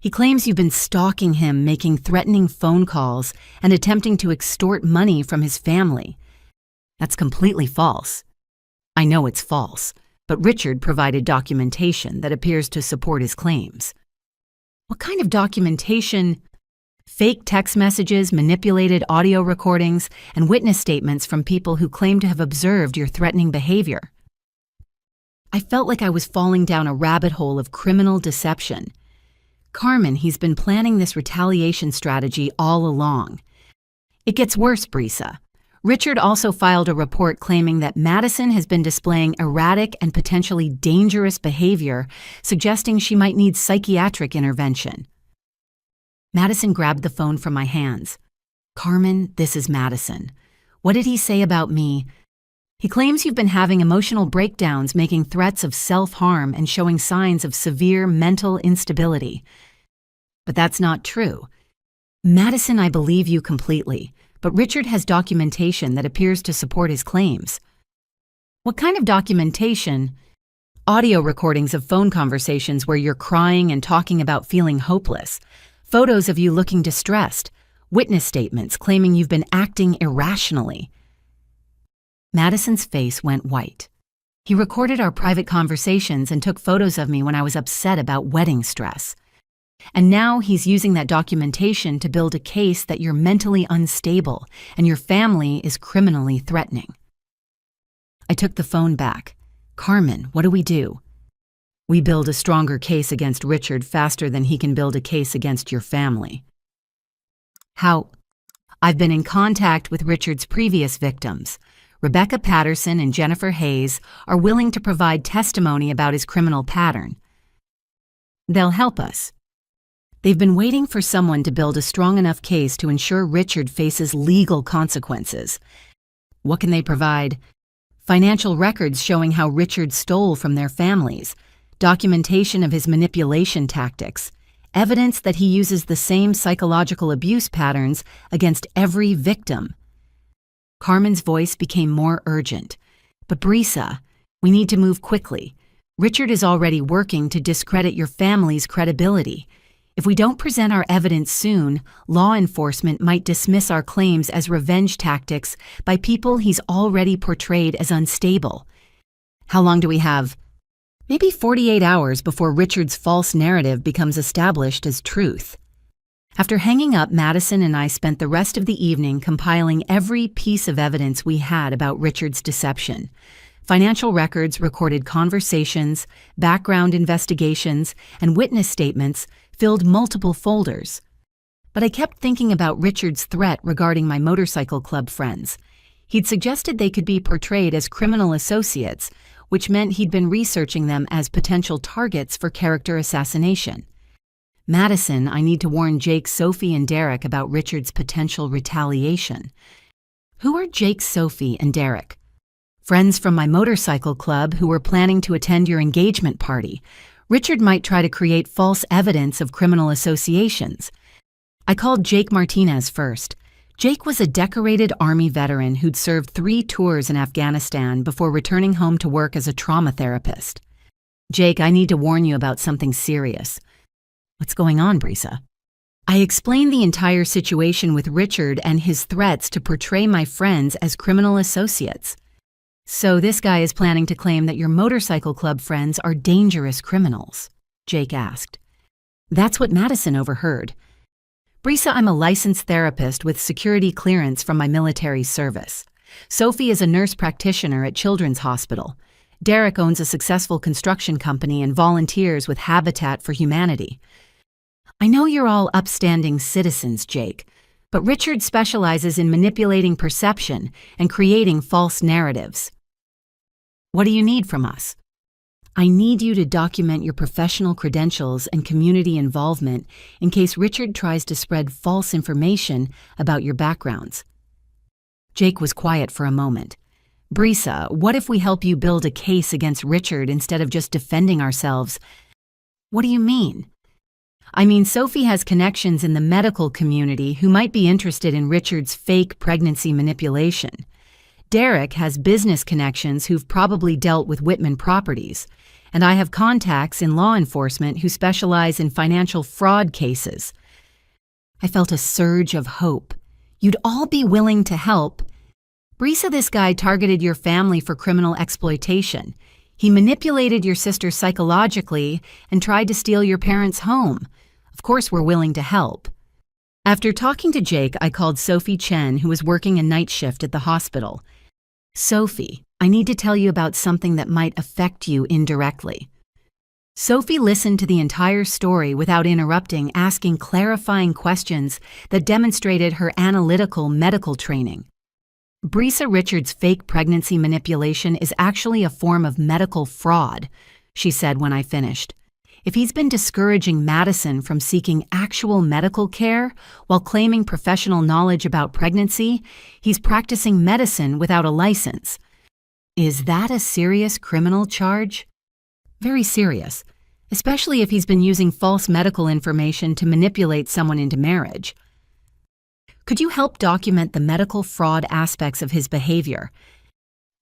He claims you've been stalking him, making threatening phone calls, and attempting to extort money from his family. That's completely false. I know it's false. but Richard provided documentation that appears to support his claims. What kind of documentation? Fake text messages, manipulated audio recordings, and witness statements from people who claim to have observed your threatening behavior. I felt like I was falling down a rabbit hole of criminal deception. Carmen, he's been planning this retaliation strategy all along. It gets worse, Brisa. Richard also filed a report claiming that Madison has been displaying erratic and potentially dangerous behavior, suggesting she might need psychiatric intervention. Madison grabbed the phone from my hands. Carmen, this is Madison. What did he say about me? He claims you've been having emotional breakdowns, making threats of self-harm and showing signs of severe mental instability. But that's not true. Madison, I believe you completely, but Richard has documentation that appears to support his claims. What kind of documentation? Audio recordings of phone conversations where you're crying and talking about feeling hopeless. Photos of you looking distressed. Witness statements claiming you've been acting irrationally. Madison's face went white. He recorded our private conversations and took photos of me when I was upset about wedding stress. And now he's using that documentation to build a case that you're mentally unstable and your family is criminally threatening. I took the phone back. Carmen, what do we do? We build a stronger case against Richard faster than he can build a case against your family. How? I've been in contact with Richard's previous victims. Rebecca Patterson and Jennifer Hayes are willing to provide testimony about his criminal pattern. They'll help us. They've been waiting for someone to build a strong enough case to ensure Richard faces legal consequences. What can they provide? Financial records showing how Richard stole from their families, documentation of his manipulation tactics, evidence that he uses the same psychological abuse patterns against every victim. Carmen's voice became more urgent. But Brisa, we need to move quickly. Richard is already working to discredit your family's credibility. If we don't present our evidence soon, law enforcement might dismiss our claims as revenge tactics by people he's already portrayed as unstable. How long do we have? Maybe 48 hours before Richard's false narrative becomes established as truth. After hanging up, Madison and I spent the rest of the evening compiling every piece of evidence we had about Richard's deception. Financial records, recorded conversations, background investigations, and witness statements filled multiple folders. But I kept thinking about Richard's threat regarding my motorcycle club friends. He'd suggested they could be portrayed as criminal associates, which meant he'd been researching them as potential targets for character assassination. Madison, I need to warn Jake, Sophie, and Derek about Richard's potential retaliation. Who are Jake, Sophie, and Derek? Friends from my motorcycle club who were planning to attend your engagement party. Richard might try to create false evidence of criminal associations. I called Jake Martinez first. Jake was a decorated Army veteran who'd served 3 tours in Afghanistan before returning home to work as a trauma therapist. Jake, I need to warn you about something serious. What's going on, Brisa? I explained the entire situation with Richard and his threats to portray my friends as criminal associates. So this guy is planning to claim that your motorcycle club friends are dangerous criminals, Jake asked. That's what Madison overheard. Brisa, I'm a licensed therapist with security clearance from my military service. Sophie is a nurse practitioner at Children's Hospital. Derek owns a successful construction company and volunteers with Habitat for Humanity. I know you're all upstanding citizens, Jake, but Richard specializes in manipulating perception and creating false narratives. What do you need from us? I need you to document your professional credentials and community involvement in case Richard tries to spread false information about your backgrounds. Jake was quiet for a moment. Brisa, what if we help you build a case against Richard instead of just defending ourselves? What do you mean? I mean, Sophie has connections in the medical community who might be interested in Richard's fake pregnancy manipulation. Derek has business connections who've probably dealt with Whitman Properties, and I have contacts in law enforcement who specialize in financial fraud cases. I felt a surge of hope. You'd all be willing to help. Brisa, this guy targeted your family for criminal exploitation. He manipulated your sister psychologically and tried to steal your parents' home. Of course, we're willing to help." After talking to Jake, I called Sophie Chen, who was working a night shift at the hospital. "Sophie, I need to tell you about something that might affect you indirectly." Sophie listened to the entire story without interrupting, asking clarifying questions that demonstrated her analytical medical training. "Brisa Richards' fake pregnancy manipulation is actually a form of medical fraud," she said when I finished. "If he's been discouraging Madison from seeking actual medical care while claiming professional knowledge about pregnancy, he's practicing medicine without a license. Is that a serious criminal charge?" "Very serious, especially if he's been using false medical information to manipulate someone into marriage." "Could you help document the medical fraud aspects of his behavior?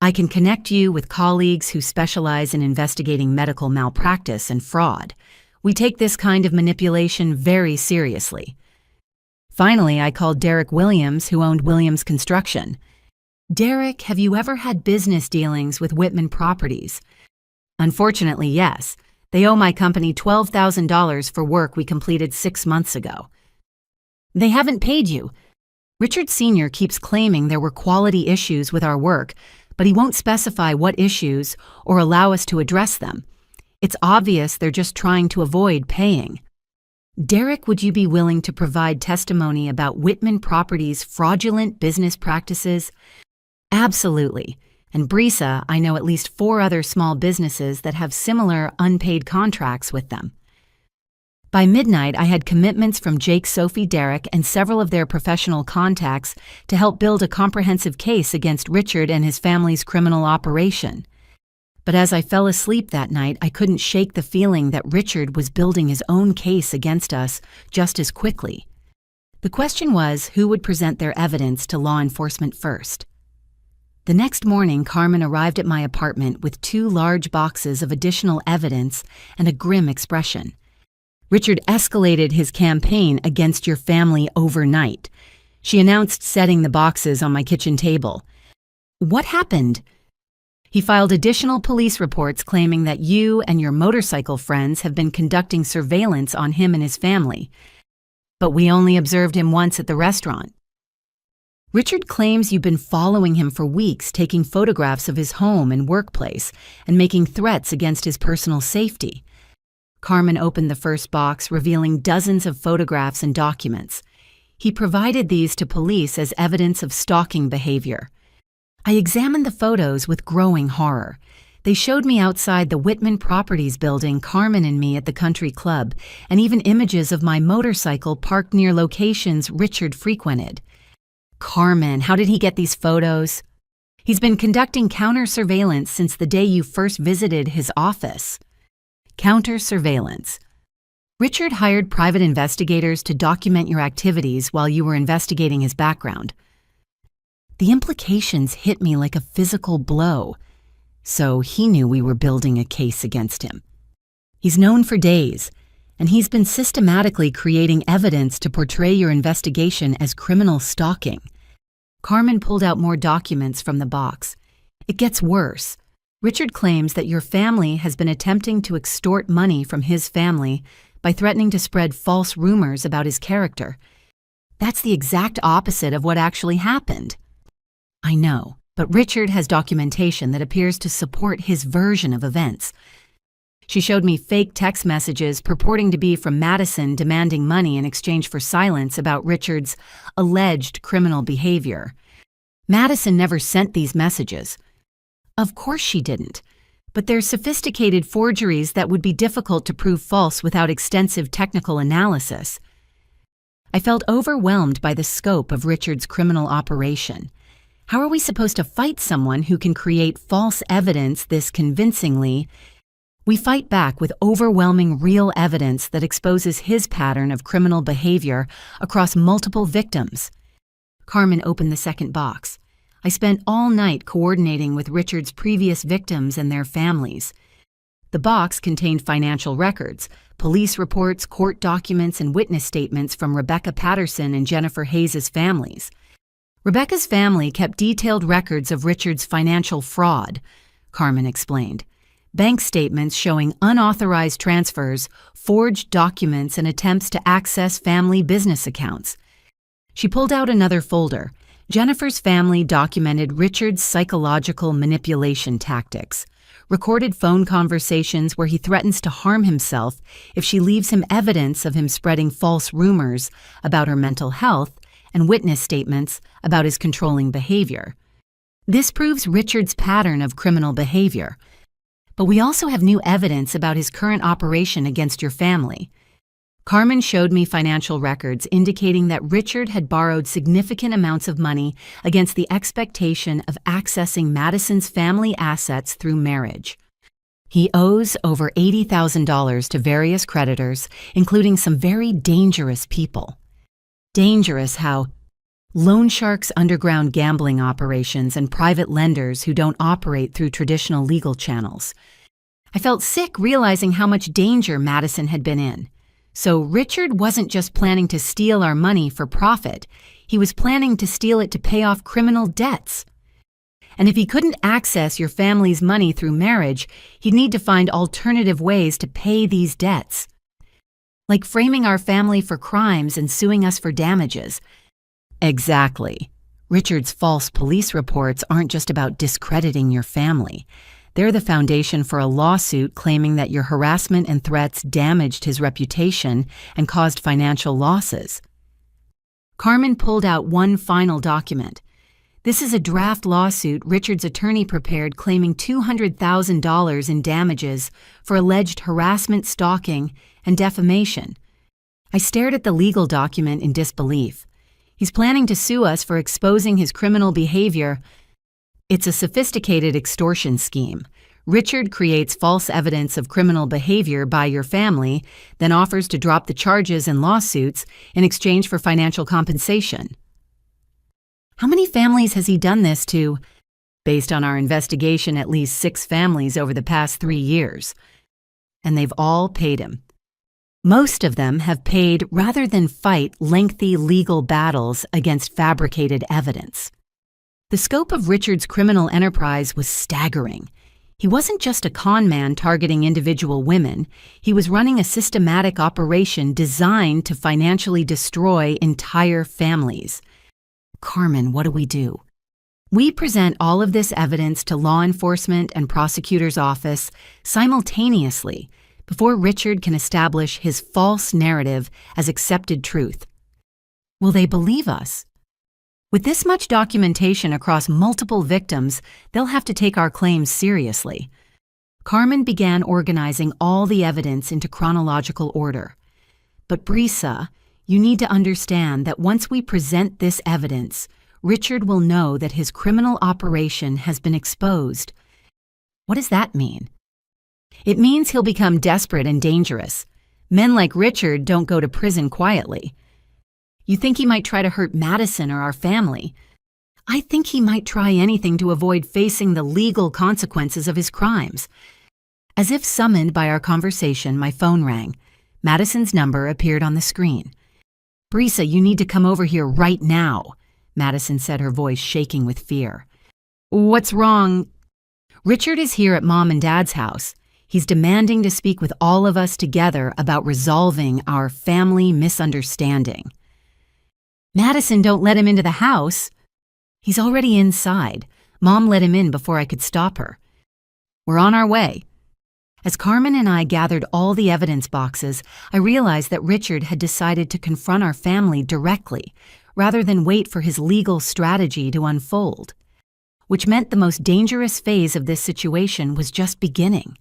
I can connect you with colleagues who specialize in investigating medical malpractice and fraud. We take this kind of manipulation very seriously." Finally, I called Derek Williams, who owned Williams Construction. "Derek, have you ever had business dealings with Whitman Properties?" "Unfortunately, yes. They owe my company $12,000 for work we completed 6 months ago." "They haven't paid you." "Richard Sr. keeps claiming there were quality issues with our work, but he won't specify what issues or allow us to address them. It's obvious they're just trying to avoid paying." "Derek, would you be willing to provide testimony about Whitman Properties' fraudulent business practices?" "Absolutely. And Brisa, I know at least 4 other small businesses that have similar unpaid contracts with them." By midnight, I had commitments from Jake, Sophie, Derek, and several of their professional contacts to help build a comprehensive case against Richard and his family's criminal operation. But as I fell asleep that night, I couldn't shake the feeling that Richard was building his own case against us just as quickly. The question was, who would present their evidence to law enforcement first? The next morning, Carmen arrived at my apartment with 2 large boxes of additional evidence and a grim expression. "Richard escalated his campaign against your family overnight," she announced, setting the boxes on my kitchen table. "What happened?" "He filed additional police reports claiming that you and your motorcycle friends have been conducting surveillance on him and his family. But we only observed him once at the restaurant. Richard claims you've been following him for weeks, taking photographs of his home and workplace and making threats against his personal safety." Carmen opened the first box, revealing dozens of photographs and documents. "He provided these to police as evidence of stalking behavior." I examined the photos with growing horror. They showed me outside the Whitman Properties building, Carmen and me at the country club, and even images of my motorcycle parked near locations Richard frequented. "Carmen, how did he get these photos?" "He's been conducting counter-surveillance since the day you first visited his office." Counter-surveillance. Richard hired private investigators to document your activities while you were investigating his background. The implications hit me like a physical blow. So he knew we were building a case against him. He's known for days, and he's been systematically creating evidence to portray your investigation as criminal stalking. Carmen pulled out more documents from the box. It gets worse. Richard claims that your family has been attempting to extort money from his family by threatening to spread false rumors about his character. That's the exact opposite of what actually happened. I know, but Richard has documentation that appears to support his version of events. She showed me fake text messages purporting to be from Madison demanding money in exchange for silence about Richard's alleged criminal behavior. Madison never sent these messages. Of course she didn't, but they're sophisticated forgeries that would be difficult to prove false without extensive technical analysis. I felt overwhelmed by the scope of Richard's criminal operation. How are we supposed to fight someone who can create false evidence this convincingly? We fight back with overwhelming real evidence that exposes his pattern of criminal behavior across multiple victims. Carmen opened the second box. I spent all night coordinating with Richard's previous victims and their families. The box contained financial records, police reports, court documents, and witness statements from Rebecca Patterson and Jennifer Hayes' families. Rebecca's family kept detailed records of Richard's financial fraud, Carmen explained. bank statements showing unauthorized transfers, forged documents, and attempts to access family business accounts. She pulled out another folder. Jennifer's family documented Richard's psychological manipulation tactics, recorded phone conversations where he threatens to harm himself if she leaves him evidence of him spreading false rumors about her mental health, and witness statements about his controlling behavior. This proves Richard's pattern of criminal behavior. But we also have new evidence about his current operation against your family. Carmen showed me financial records indicating that Richard had borrowed significant amounts of money against the expectation of accessing Madison's family assets through marriage. He owes over $80,000 to various creditors, including some very dangerous people. Dangerous how loan sharks, underground gambling operations, and private lenders who don't operate through traditional legal channels. I felt sick realizing how much danger Madison had been in. So Richard wasn't just planning to steal our money for profit, he was planning to steal it to pay off criminal debts. And if he couldn't access your family's money through marriage, he'd need to find alternative ways to pay these debts. Like framing our family for crimes and suing us for damages. Exactly. Richard's false police reports aren't just about discrediting your family. They're the foundation for a lawsuit claiming that your harassment and threats damaged his reputation and caused financial losses. Carmen pulled out one final document. This is a draft lawsuit Richard's attorney prepared claiming $200,000 in damages for alleged harassment, stalking, and defamation. I stared at the legal document in disbelief. He's planning to sue us for exposing his criminal behavior. It's a sophisticated extortion scheme. Richard creates false evidence of criminal behavior by your family, then offers to drop the charges and lawsuits in exchange for financial compensation. How many families has he done this to? Based on our investigation, at least 6 families over the past 3 years. And they've all paid him. Most of them have paid rather than fight lengthy legal battles against fabricated evidence. The scope of Richard's criminal enterprise was staggering. He wasn't just a con man targeting individual women. He was running a systematic operation designed to financially destroy entire families. Carmen, what do we do? We present all of this evidence to law enforcement and prosecutor's office simultaneously before Richard can establish his false narrative as accepted truth. Will they believe us? With this much documentation across multiple victims, they'll have to take our claims seriously. Carmen began organizing all the evidence into chronological order. But Brisa, you need to understand that once we present this evidence, Richard will know that his criminal operation has been exposed. What does that mean? It means he'll become desperate and dangerous. Men like Richard don't go to prison quietly. You think he might try to hurt Madison or our family? I think he might try anything to avoid facing the legal consequences of his crimes. As if summoned by our conversation, my phone rang. Madison's number appeared on the screen. Brisa, you need to come over here right now, Madison said, her voice shaking with fear. What's wrong? Richard is here at Mom and Dad's house. He's demanding to speak with all of us together about resolving our family misunderstanding. Madison, don't let him into the house. He's already inside. Mom let him in before I could stop her. We're on our way. As Carmen and I gathered all the evidence boxes, I realized that Richard had decided to confront our family directly, rather than wait for his legal strategy to unfold, which meant the most dangerous phase of this situation was just beginning.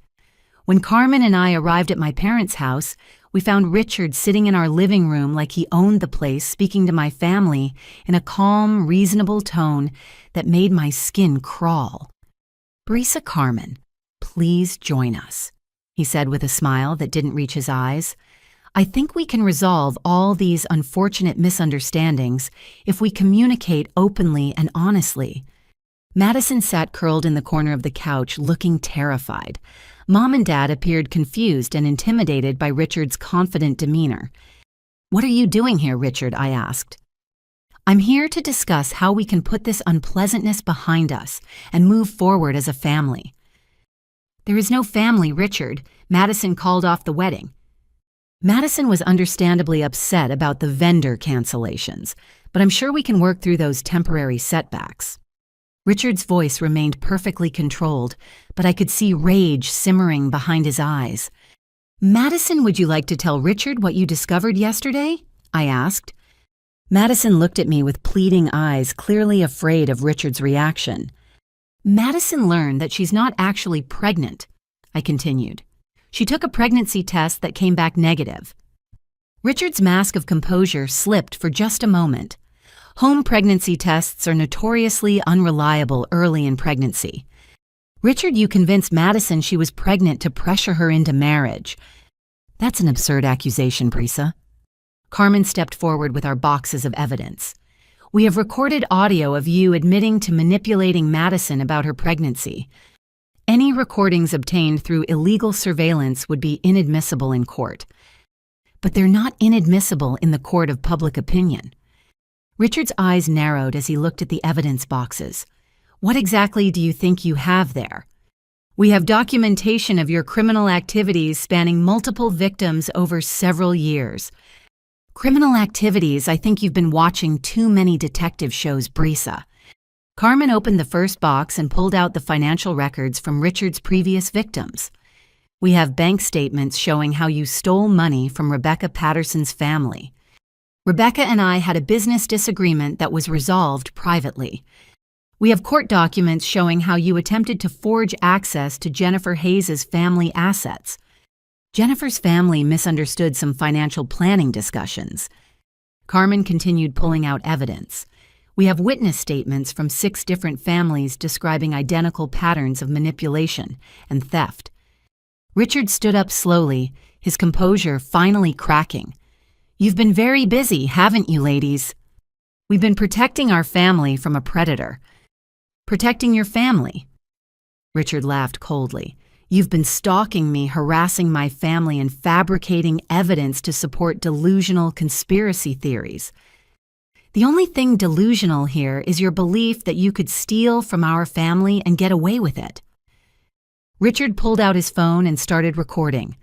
When Carmen and I arrived at my parents' house, we found Richard sitting in our living room like he owned the place, speaking to my family in a calm, reasonable tone that made my skin crawl. Brisa, Carmen, please join us, he said with a smile that didn't reach his eyes. I think we can resolve all these unfortunate misunderstandings if we communicate openly and honestly. Madison sat curled in the corner of the couch, looking terrified. Mom and Dad appeared confused and intimidated by Richard's confident demeanor. What are you doing here, Richard? I asked. I'm here to discuss how we can put this unpleasantness behind us and move forward as a family. There is no family, Richard. Madison called off the wedding. Madison was understandably upset about the vendor cancellations, but I'm sure we can work through those temporary setbacks. Richard's voice remained perfectly controlled, but I could see rage simmering behind his eyes. Madison, would you like to tell Richard what you discovered yesterday? I asked. Madison looked at me with pleading eyes, clearly afraid of Richard's reaction. Madison learned that she's not actually pregnant, I continued. She took a pregnancy test that came back negative. Richard's mask of composure slipped for just a moment. Home pregnancy tests are notoriously unreliable early in pregnancy. Richard, you convinced Madison she was pregnant to pressure her into marriage. That's an absurd accusation, Brisa. Carmen stepped forward with our boxes of evidence. We have recorded audio of you admitting to manipulating Madison about her pregnancy. Any recordings obtained through illegal surveillance would be inadmissible in court. But they're not inadmissible in the court of public opinion. Richard's eyes narrowed as he looked at the evidence boxes. What exactly do you think you have there? We have documentation of your criminal activities spanning multiple victims over several years. Criminal activities, I think you've been watching too many detective shows, Brisa. Carmen opened the first box and pulled out the financial records from Richard's previous victims. We have bank statements showing how you stole money from Rebecca Patterson's family. Rebecca and I had a business disagreement that was resolved privately. We have court documents showing how you attempted to forge access to Jennifer Hayes' family assets. Jennifer's family misunderstood some financial planning discussions. Carmen continued pulling out evidence. We have witness statements from 6 different families describing identical patterns of manipulation and theft. Richard stood up slowly, his composure finally cracking. You've been very busy, haven't you, ladies? We've been protecting our family from a predator. Protecting your family? Richard laughed coldly. You've been stalking me, harassing my family, and fabricating evidence to support delusional conspiracy theories. The only thing delusional here is your belief that you could steal from our family and get away with it. Richard pulled out his phone and started recording.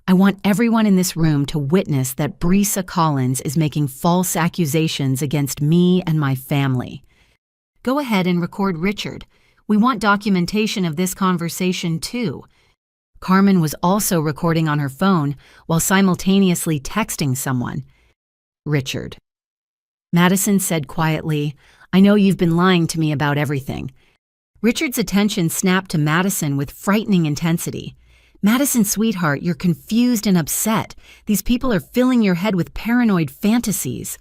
I want everyone in this room to witness that Brisa Collins is making false accusations against me and my family. Go ahead and record Richard. We want documentation of this conversation too. Carmen was also recording on her phone while simultaneously texting someone. Richard. Madison said quietly, I know you've been lying to me about everything. Richard's attention snapped to Madison with frightening intensity. Madison, sweetheart, you're confused and upset. These people are filling your head with paranoid fantasies.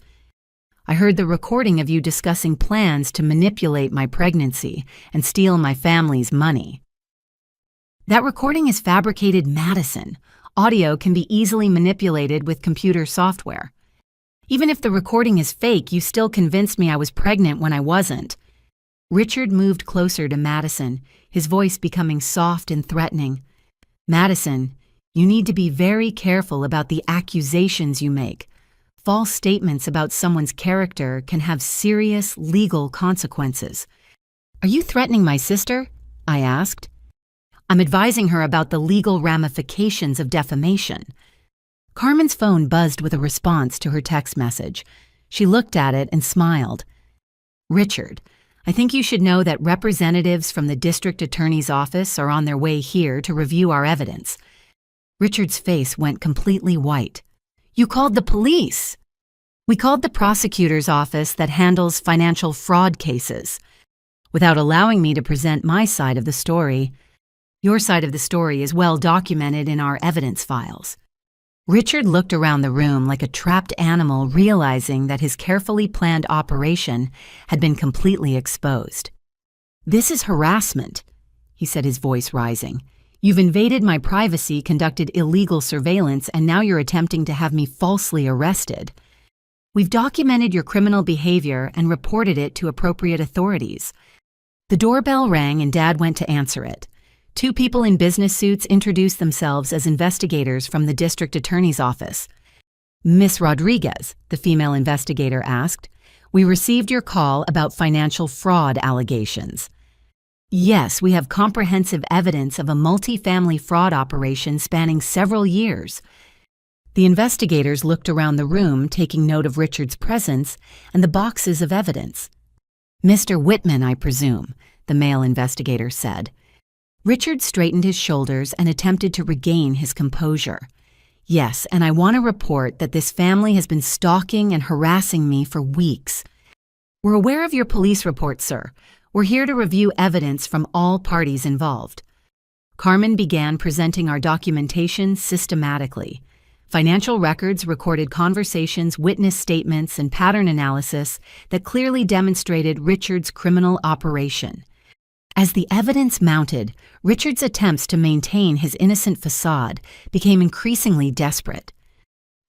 I heard the recording of you discussing plans to manipulate my pregnancy and steal my family's money. That recording is fabricated, Madison. Audio can be easily manipulated with computer software. Even if the recording is fake, you still convinced me I was pregnant when I wasn't. Richard moved closer to Madison, his voice becoming soft and threatening. Madison, you need to be very careful about the accusations you make. False statements about someone's character can have serious legal consequences. Are you threatening my sister? I asked. I'm advising her about the legal ramifications of defamation. Carmen's phone buzzed with a response to her text message. She looked at it and smiled. Richard, I think you should know that representatives from the district attorney's office are on their way here to review our evidence. Richard's face went completely white. You called the police. We called the prosecutor's office that handles financial fraud cases. Without allowing me to present my side of the story, your side of the story is well documented in our evidence files. Richard looked around the room like a trapped animal, realizing that his carefully planned operation had been completely exposed. This is harassment, he said, his voice rising. You've invaded my privacy, conducted illegal surveillance, and now you're attempting to have me falsely arrested. We've documented your criminal behavior and reported it to appropriate authorities. The doorbell rang and Dad went to answer it. 2 people in business suits introduced themselves as investigators from the district attorney's office. Miss Rodriguez, the female investigator asked, we received your call about financial fraud allegations. Yes, we have comprehensive evidence of a multi-family fraud operation spanning several years. The investigators looked around the room, taking note of Richard's presence and the boxes of evidence. "Mr. Whitman, I presume," the male investigator said. Richard straightened his shoulders and attempted to regain his composure. "Yes, and I want to report that this family has been stalking and harassing me for weeks. We're aware of your police report, sir. We're here to review evidence from all parties involved." Carmen began presenting our documentation systematically. Financial records recorded conversations, witness statements, and pattern analysis that clearly demonstrated Richard's criminal operation. As the evidence mounted, Richard's attempts to maintain his innocent facade became increasingly desperate.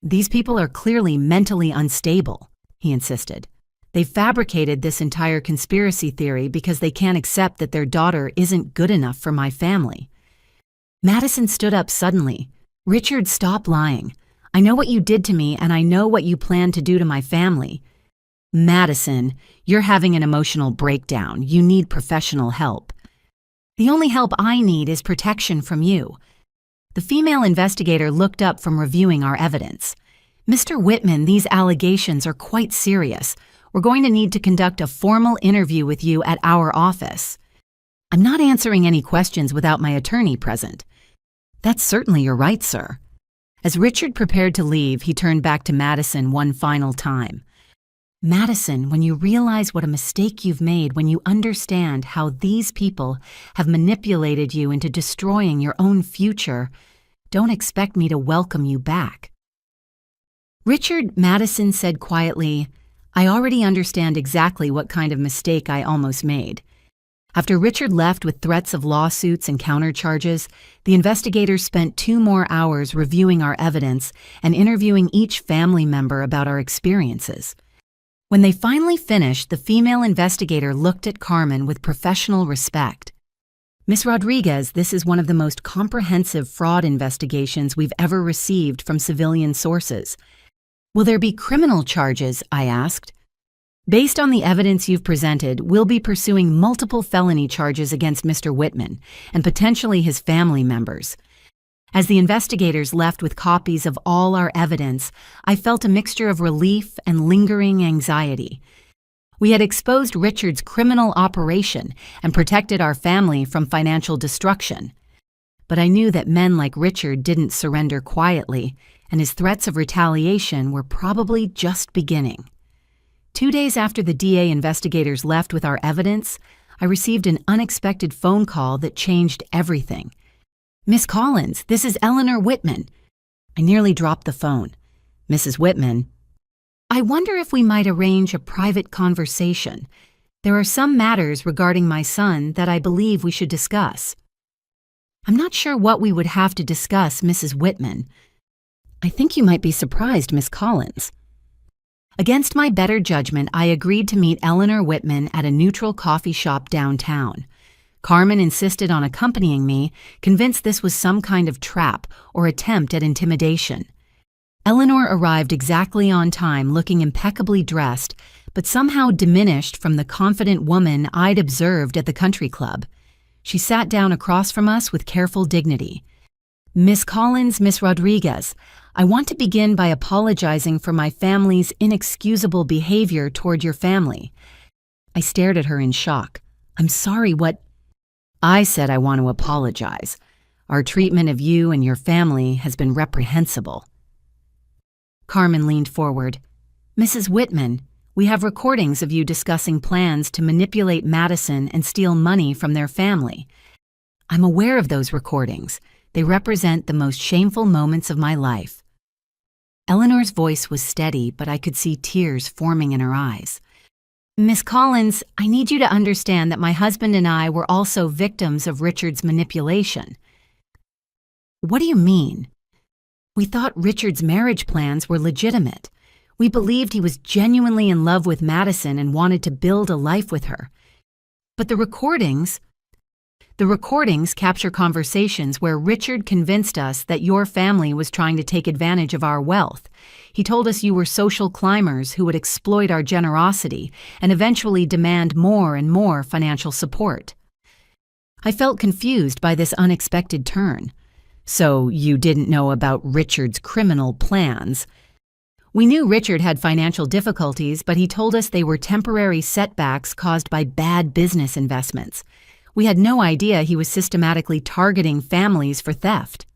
"These people are clearly mentally unstable," he insisted. "They've fabricated this entire conspiracy theory because they can't accept that their daughter isn't good enough for my family." Madison stood up suddenly. "Richard, stop lying. I know what you did to me, and I know what you plan to do to my family." "Madison, you're having an emotional breakdown. You need professional help." "The only help I need is protection from you." The female investigator looked up from reviewing our evidence. "Mr. Whitman, these allegations are quite serious. We're going to need to conduct a formal interview with you at our office." "I'm not answering any questions without my attorney present." "That's certainly your right, sir." As Richard prepared to leave, he turned back to Madison one final time. "Madison, when you realize what a mistake you've made, when you understand how these people have manipulated you into destroying your own future, don't expect me to welcome you back." "Richard," Madison said quietly, "I already understand exactly what kind of mistake I almost made." After Richard left with threats of lawsuits and countercharges, the investigators spent 2 more hours reviewing our evidence and interviewing each family member about our experiences. When they finally finished, the female investigator looked at Carmen with professional respect. "Miss Rodriguez, this is one of the most comprehensive fraud investigations we've ever received from civilian sources. Will there be criminal charges?" I asked. "Based on the evidence you've presented, we'll be pursuing multiple felony charges against Mr. Whitman and potentially his family members." As the investigators left with copies of all our evidence, I felt a mixture of relief and lingering anxiety. We had exposed Richard's criminal operation and protected our family from financial destruction. But I knew that men like Richard didn't surrender quietly, and his threats of retaliation were probably just beginning. 2 days after the DA investigators left with our evidence, I received an unexpected phone call that changed everything. "Miss Collins, this is Eleanor Whitman." I nearly dropped the phone. "Mrs. Whitman, I wonder if we might arrange a private conversation. There are some matters regarding my son that I believe we should discuss." "I'm not sure what we would have to discuss, Mrs. Whitman." "I think you might be surprised, Miss Collins." Against my better judgment, I agreed to meet Eleanor Whitman at a neutral coffee shop downtown. Carmen insisted on accompanying me, convinced this was some kind of trap or attempt at intimidation. Eleanor arrived exactly on time, looking impeccably dressed, but somehow diminished from the confident woman I'd observed at the country club. She sat down across from us with careful dignity. "Miss Collins, Miss Rodriguez, I want to begin by apologizing for my family's inexcusable behavior toward your family." I stared at her in shock. "I'm sorry, what?" "I said I want to apologize. Our treatment of you and your family has been reprehensible." Carmen leaned forward. "Mrs. Whitman, we have recordings of you discussing plans to manipulate Madison and steal money from their family. I'm aware of those recordings. They represent the most shameful moments of my life." Eleanor's voice was steady, but I could see tears forming in her eyes. "Miss Collins, I need you to understand that my husband and I were also victims of Richard's manipulation." "What do you mean?" "We thought Richard's marriage plans were legitimate. We believed he was genuinely in love with Madison and wanted to build a life with her. But the recordings capture conversations where Richard convinced us that your family was trying to take advantage of our wealth. He told us you were social climbers who would exploit our generosity and eventually demand more and more financial support." I felt confused by this unexpected turn. So you didn't know about Richard's criminal plans? We knew Richard had financial difficulties, but he told us they were temporary setbacks caused by bad business investments. We had no idea he was systematically targeting families for theft.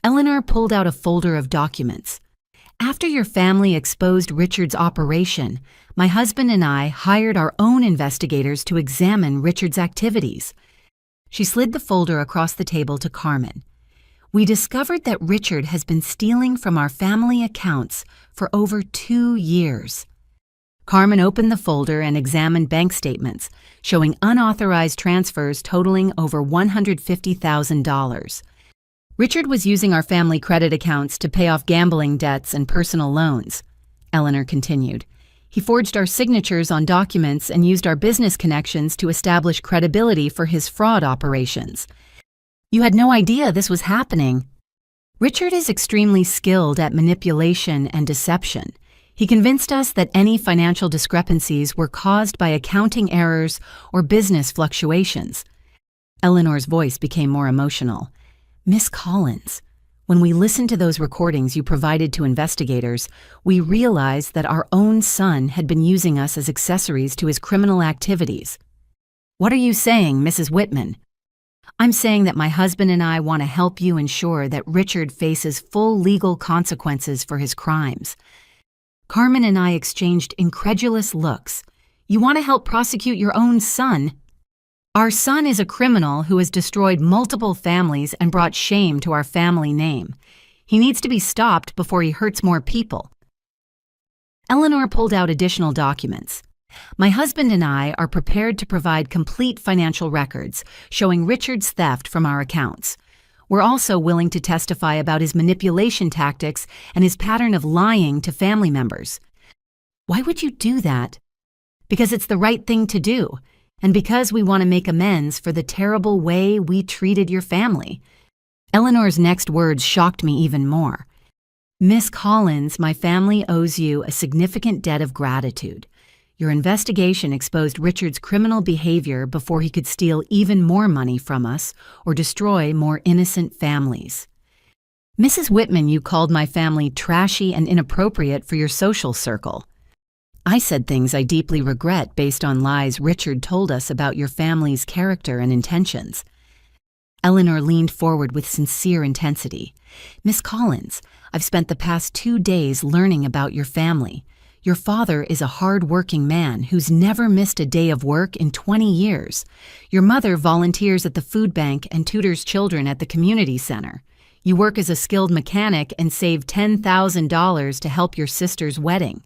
Eleanor pulled out a folder of documents. After your family exposed Richard's operation, my husband and I hired our own investigators to examine Richard's activities. She slid the folder across the table to Carmen. We discovered that Richard has been stealing from our family accounts for over 2 years. Carmen opened the folder and examined bank statements, showing unauthorized transfers totaling over $150,000. Richard was using our family credit accounts to pay off gambling debts and personal loans, Eleanor continued. He forged our signatures on documents and used our business connections to establish credibility for his fraud operations. You had no idea this was happening. Richard is extremely skilled at manipulation and deception. He convinced us that any financial discrepancies were caused by accounting errors or business fluctuations. Eleanor's voice became more emotional. Miss Collins, when we listened to those recordings you provided to investigators, we realized that our own son had been using us as accessories to his criminal activities. What are you saying, Mrs. Whitman? I'm saying that my husband and I want to help you ensure that Richard faces full legal consequences for his crimes. Carmen and I exchanged incredulous looks. You want to help prosecute your own son? Our son is a criminal who has destroyed multiple families and brought shame to our family name. He needs to be stopped before he hurts more people. Eleanor pulled out additional documents. My husband and I are prepared to provide complete financial records showing Richard's theft from our accounts. We're also willing to testify about his manipulation tactics and his pattern of lying to family members. Why would you do that? Because it's the right thing to do, and because we want to make amends for the terrible way we treated your family. Eleanor's next words shocked me even more. Miss Collins, my family owes you a significant debt of gratitude. Your investigation exposed Richard's criminal behavior before he could steal even more money from us or destroy more innocent families. Mrs. Whitman, you called my family trashy and inappropriate for your social circle. I said things I deeply regret based on lies Richard told us about your family's character and intentions. Eleanor leaned forward with sincere intensity. Miss Collins, I've spent the past 2 days learning about your family. Your father is a hard-working man who's never missed a day of work in 20 years. Your mother volunteers at the food bank and tutors children at the community center. You work as a skilled mechanic and saved $10,000 to help your sister's wedding.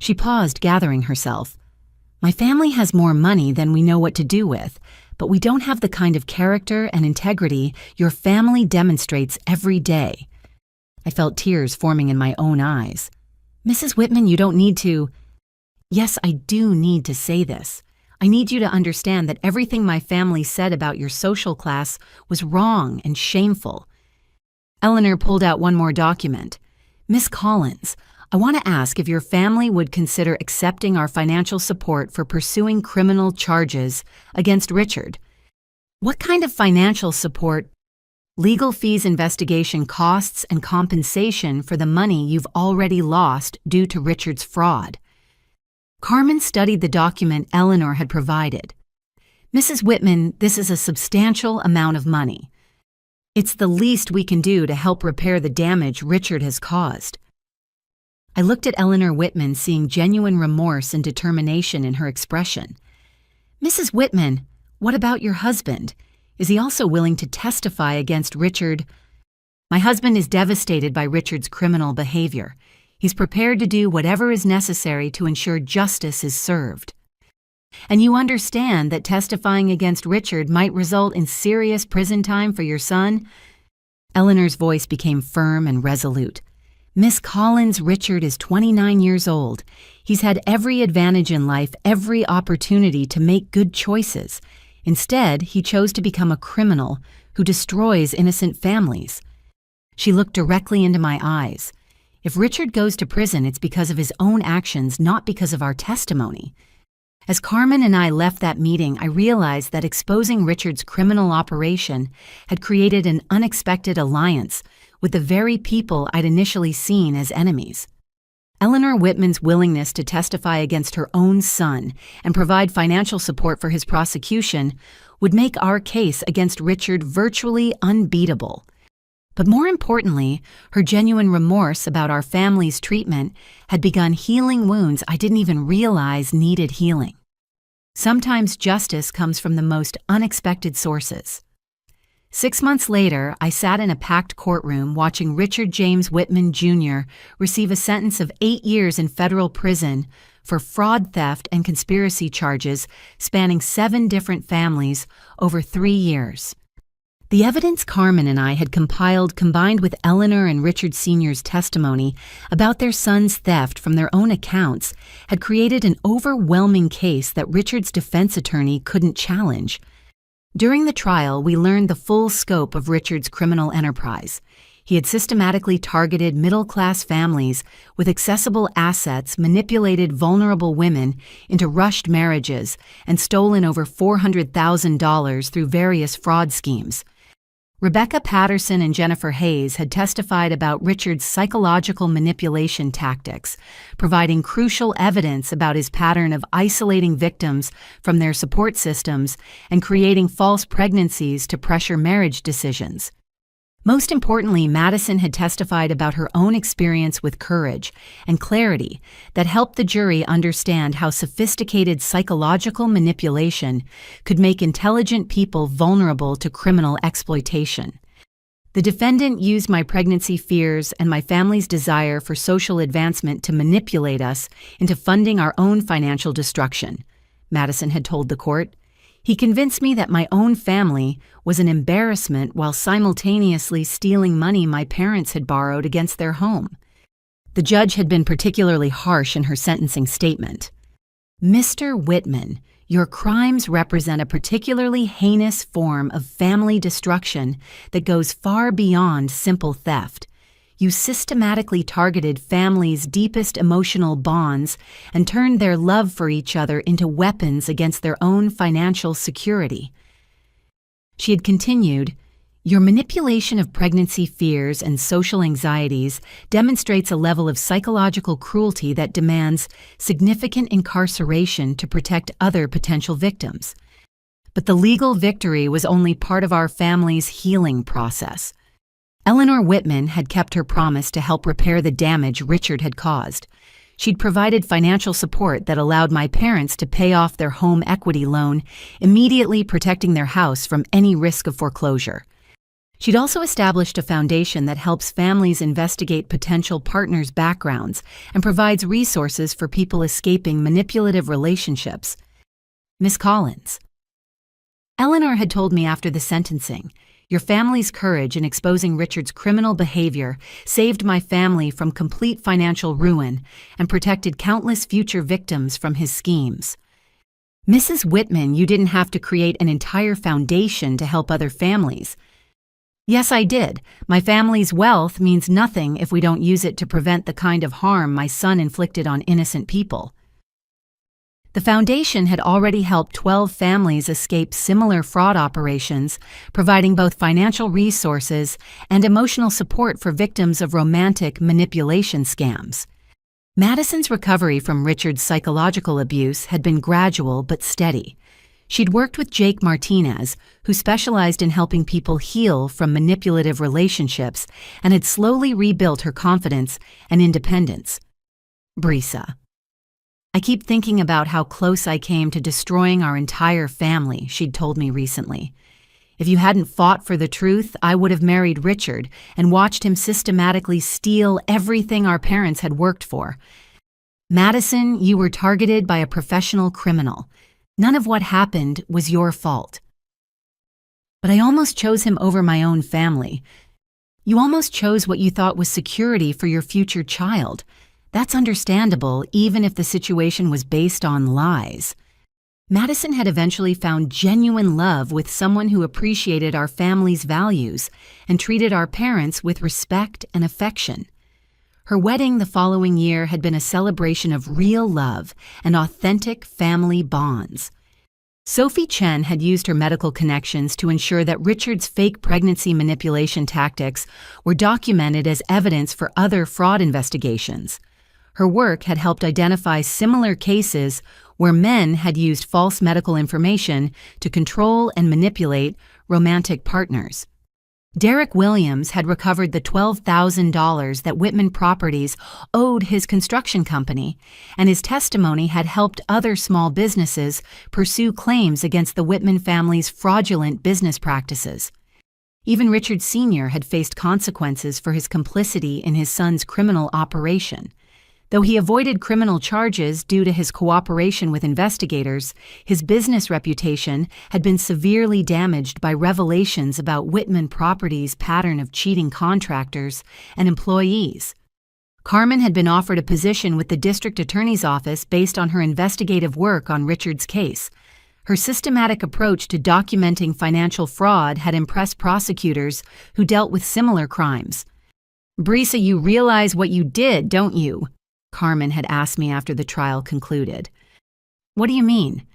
She paused, gathering herself. My family has more money than we know what to do with, but we don't have the kind of character and integrity your family demonstrates every day. I felt tears forming in my own eyes. Mrs. Whitman, you don't need to. Yes, I do need to say this. I need you to understand that everything my family said about your social class was wrong and shameful. Eleanor pulled out one more document. Miss Collins, I want to ask if your family would consider accepting our financial support for pursuing criminal charges against Richard. What kind of financial support? Legal fees, investigation costs, and compensation for the money you've already lost due to Richard's fraud. Carmen studied the document Eleanor had provided. Mrs. Whitman, this is a substantial amount of money. It's the least we can do to help repair the damage Richard has caused. I looked at Eleanor Whitman, seeing genuine remorse and determination in her expression. Mrs. Whitman, what about your husband? Is he also willing to testify against Richard? My husband is devastated by Richard's criminal behavior. He's prepared to do whatever is necessary to ensure justice is served. And you understand that testifying against Richard might result in serious prison time for your son? Eleanor's voice became firm and resolute. Miss Collins, Richard is 29 years old. He's had every advantage in life, every opportunity to make good choices. Instead, he chose to become a criminal who destroys innocent families. She looked directly into my eyes. If Richard goes to prison, it's because of his own actions, not because of our testimony. As Carmen and I left that meeting, I realized that exposing Richard's criminal operation had created an unexpected alliance with the very people I'd initially seen as enemies. Eleanor Whitman's willingness to testify against her own son and provide financial support for his prosecution would make our case against Richard virtually unbeatable. But more importantly, her genuine remorse about our family's treatment had begun healing wounds I didn't even realize needed healing. Sometimes justice comes from the most unexpected sources. 6 months later, I sat in a packed courtroom watching Richard James Whitman Jr. receive a sentence of 8 years in federal prison for fraud, theft, and conspiracy charges spanning 7 different families over 3 years. The evidence Carmen and I had compiled, combined with Eleanor and Richard Sr.'s testimony about their son's theft from their own accounts, had created an overwhelming case that Richard's defense attorney couldn't challenge. During the trial, we learned the full scope of Richard's criminal enterprise. He had systematically targeted middle-class families with accessible assets, manipulated vulnerable women into rushed marriages, and stolen over $400,000 through various fraud schemes. Rebecca Patterson and Jennifer Hayes had testified about Richard's psychological manipulation tactics, providing crucial evidence about his pattern of isolating victims from their support systems and creating false pregnancies to pressure marriage decisions. Most importantly, Madison had testified about her own experience with courage and clarity that helped the jury understand how sophisticated psychological manipulation could make intelligent people vulnerable to criminal exploitation. The defendant used my pregnancy fears and my family's desire for social advancement to manipulate us into funding our own financial destruction, Madison had told the court. He convinced me that my own family was an embarrassment while simultaneously stealing money my parents had borrowed against their home. The judge had been particularly harsh in her sentencing statement. Mr. Whitman, your crimes represent a particularly heinous form of family destruction that goes far beyond simple theft. You systematically targeted families' deepest emotional bonds and turned their love for each other into weapons against their own financial security. She had continued, your manipulation of pregnancy fears and social anxieties demonstrates a level of psychological cruelty that demands significant incarceration to protect other potential victims. But the legal victory was only part of our family's healing process. Eleanor Whitman had kept her promise to help repair the damage Richard had caused. She'd provided financial support that allowed my parents to pay off their home equity loan, immediately protecting their house from any risk of foreclosure. She'd also established a foundation that helps families investigate potential partners' backgrounds and provides resources for people escaping manipulative relationships. Miss Collins. Eleanor had told me after the sentencing, your family's courage in exposing Richard's criminal behavior saved my family from complete financial ruin and protected countless future victims from his schemes. Mrs. Whitman, you didn't have to create an entire foundation to help other families. Yes, I did. My family's wealth means nothing if we don't use it to prevent the kind of harm my son inflicted on innocent people. The foundation had already helped 12 families escape similar fraud operations, providing both financial resources and emotional support for victims of romantic manipulation scams. Madison's recovery from Richard's psychological abuse had been gradual but steady. She'd worked with Jake Martinez, who specialized in helping people heal from manipulative relationships, and had slowly rebuilt her confidence and independence. Brisa. I keep thinking about how close I came to destroying our entire family, she'd told me recently. If you hadn't fought for the truth, I would have married Richard and watched him systematically steal everything our parents had worked for. Madison, you were targeted by a professional criminal. None of what happened was your fault. But I almost chose him over my own family. You almost chose what you thought was security for your future child. That's understandable, even if the situation was based on lies. Madison had eventually found genuine love with someone who appreciated our family's values and treated our parents with respect and affection. Her wedding the following year had been a celebration of real love and authentic family bonds. Sophie Chen had used her medical connections to ensure that Richard's fake pregnancy manipulation tactics were documented as evidence for other fraud investigations. Her work had helped identify similar cases where men had used false medical information to control and manipulate romantic partners. Derek Williams had recovered the $12,000 that Whitman Properties owed his construction company, and his testimony had helped other small businesses pursue claims against the Whitman family's fraudulent business practices. Even Richard Sr. had faced consequences for his complicity in his son's criminal operation. Though he avoided criminal charges due to his cooperation with investigators, his business reputation had been severely damaged by revelations about Whitman Properties' pattern of cheating contractors and employees. Carmen had been offered a position with the district attorney's office based on her investigative work on Richard's case. Her systematic approach to documenting financial fraud had impressed prosecutors who dealt with similar crimes. "Brisa, you realize what you did, don't you?" Carmen had asked me after the trial concluded. "What do you mean?"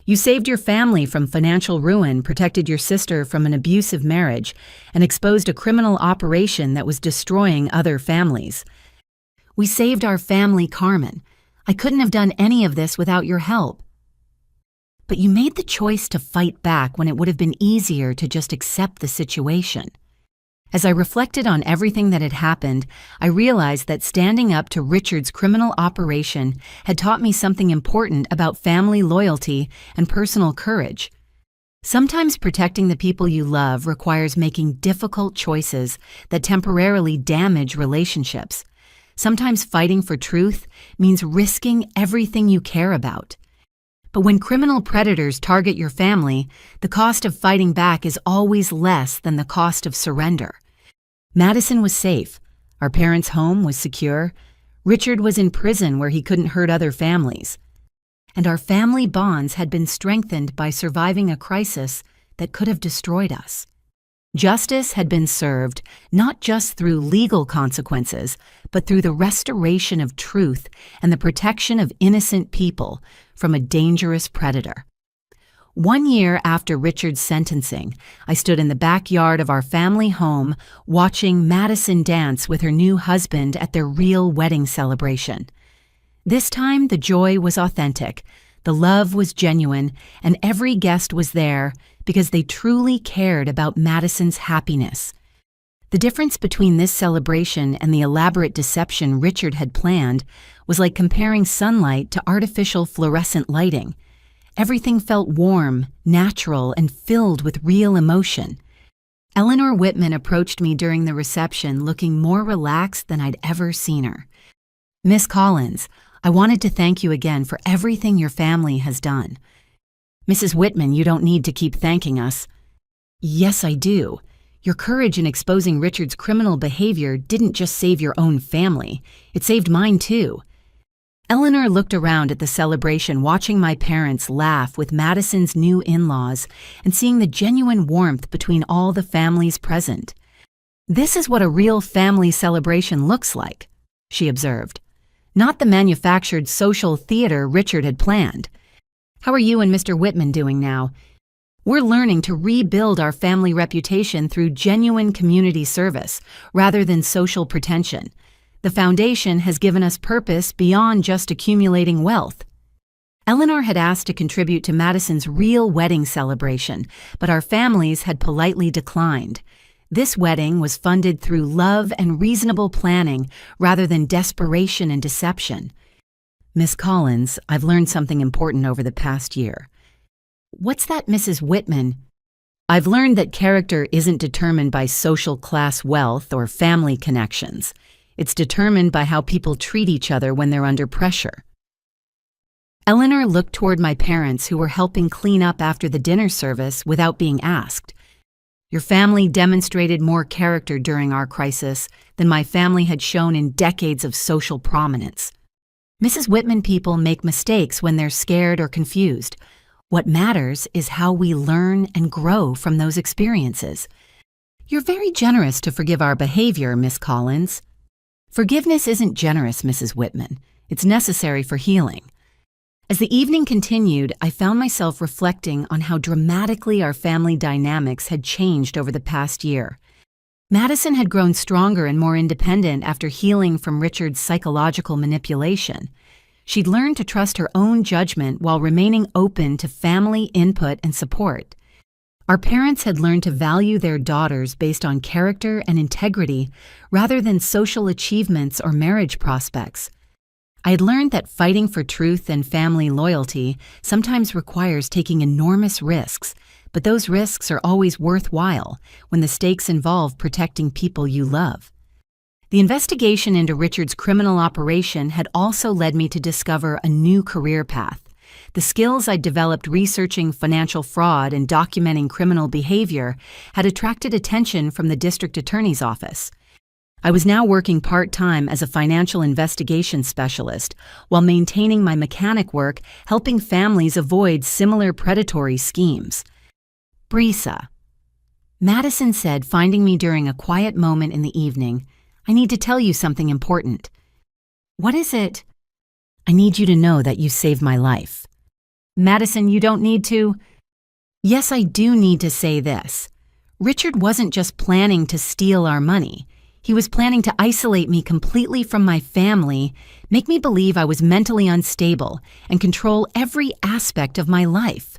"You saved your family from financial ruin, protected your sister from an abusive marriage, and exposed a criminal operation that was destroying other families." "We saved our family, Carmen. I couldn't have done any of this without your help." "But you made the choice to fight back when it would have been easier to just accept the situation." As I reflected on everything that had happened, I realized that standing up to Richard's criminal operation had taught me something important about family loyalty and personal courage. Sometimes protecting the people you love requires making difficult choices that temporarily damage relationships. Sometimes fighting for truth means risking everything you care about. But when criminal predators target your family, the cost of fighting back is always less than the cost of surrender. Madison was safe. Our parents' home was secure. Richard was in prison where he couldn't hurt other families. And our family bonds had been strengthened by surviving a crisis that could have destroyed us. Justice had been served not just through legal consequences, but through the restoration of truth and the protection of innocent people from a dangerous predator. 1 year after Richard's sentencing, I stood in the backyard of our family home watching Madison dance with her new husband at their real wedding celebration. This time, the joy was authentic, the love was genuine, and every guest was there because they truly cared about Madison's happiness. The difference between this celebration and the elaborate deception Richard had planned was like comparing sunlight to artificial fluorescent lighting. Everything felt warm, natural, and filled with real emotion. Eleanor Whitman approached me during the reception looking more relaxed than I'd ever seen her. "Miss Collins, I wanted to thank you again for everything your family has done." "Mrs. Whitman, you don't need to keep thanking us." "Yes, I do. Your courage in exposing Richard's criminal behavior didn't just save your own family, it saved mine too." Eleanor looked around at the celebration, watching my parents laugh with Madison's new in-laws and seeing the genuine warmth between all the families present. "This is what a real family celebration looks like," she observed. "Not the manufactured social theater Richard had planned." "How are you and Mr. Whitman doing now?" "We're learning to rebuild our family reputation through genuine community service rather than social pretension. The foundation has given us purpose beyond just accumulating wealth." Eleanor had asked to contribute to Madison's real wedding celebration, but our families had politely declined. This wedding was funded through love and reasonable planning rather than desperation and deception. "Miss Collins, I've learned something important over the past year." "What's that, Mrs. Whitman?" "I've learned that character isn't determined by social class wealth or family connections. It's determined by how people treat each other when they're under pressure." Eleanor looked toward my parents who were helping clean up after the dinner service without being asked. "Your family demonstrated more character during our crisis than my family had shown in decades of social prominence." Mrs. Whitman, people make mistakes when they're scared or confused. What matters is how we learn and grow from those experiences. "You're very generous to forgive our behavior, Miss Collins." Forgiveness isn't generous, Mrs. Whitman. It's necessary for healing. As the evening continued, I found myself reflecting on how dramatically our family dynamics had changed over the past year. Madison had grown stronger and more independent after healing from Richard's psychological manipulation. She'd learned to trust her own judgment while remaining open to family input and support. Our parents had learned to value their daughters based on character and integrity rather than social achievements or marriage prospects. I had learned that fighting for truth and family loyalty sometimes requires taking enormous risks, but those risks are always worthwhile when the stakes involve protecting people you love. The investigation into Richard's criminal operation had also led me to discover a new career path. The skills I'd developed researching financial fraud and documenting criminal behavior had attracted attention from the district attorney's office. I was now working part-time as a financial investigation specialist while maintaining my mechanic work, helping families avoid similar predatory schemes. Brisa. Madison said, finding me during a quiet moment in the evening, "I need to tell you something important." "What is it?" "I need you to know that you saved my life." "Madison, you don't need to." "Yes, I do need to say this. Richard wasn't just planning to steal our money. He was planning to isolate me completely from my family, make me believe I was mentally unstable, and control every aspect of my life."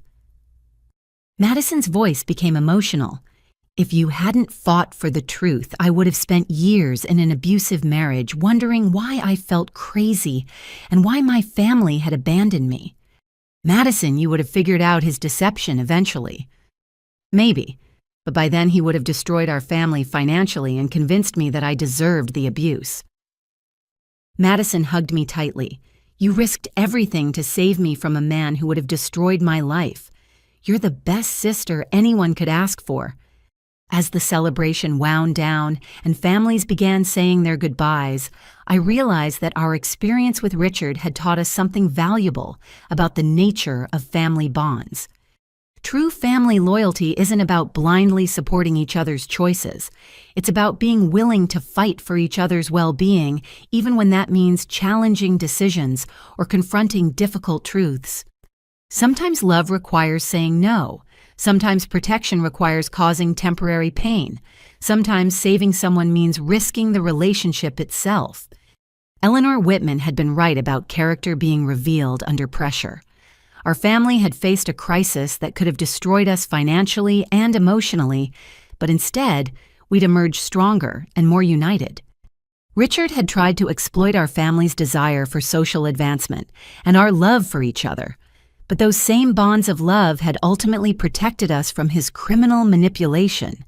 Madison's voice became emotional. "If you hadn't fought for the truth, I would have spent years in an abusive marriage wondering why I felt crazy and why my family had abandoned me. Madison, you would have figured out his deception eventually." "Maybe, but by then he would have destroyed our family financially and convinced me that I deserved the abuse." Madison hugged me tightly. "You risked everything to save me from a man who would have destroyed my life. You're the best sister anyone could ask for." As the celebration wound down and families began saying their goodbyes, I realized that our experience with Richard had taught us something valuable about the nature of family bonds. True family loyalty isn't about blindly supporting each other's choices. It's about being willing to fight for each other's well-being, even when that means challenging decisions or confronting difficult truths. Sometimes love requires saying no. Sometimes protection requires causing temporary pain. Sometimes saving someone means risking the relationship itself. Eleanor Whitman had been right about character being revealed under pressure. Our family had faced a crisis that could have destroyed us financially and emotionally, but instead, we'd emerged stronger and more united. Richard had tried to exploit our family's desire for social advancement and our love for each other. But those same bonds of love had ultimately protected us from his criminal manipulation.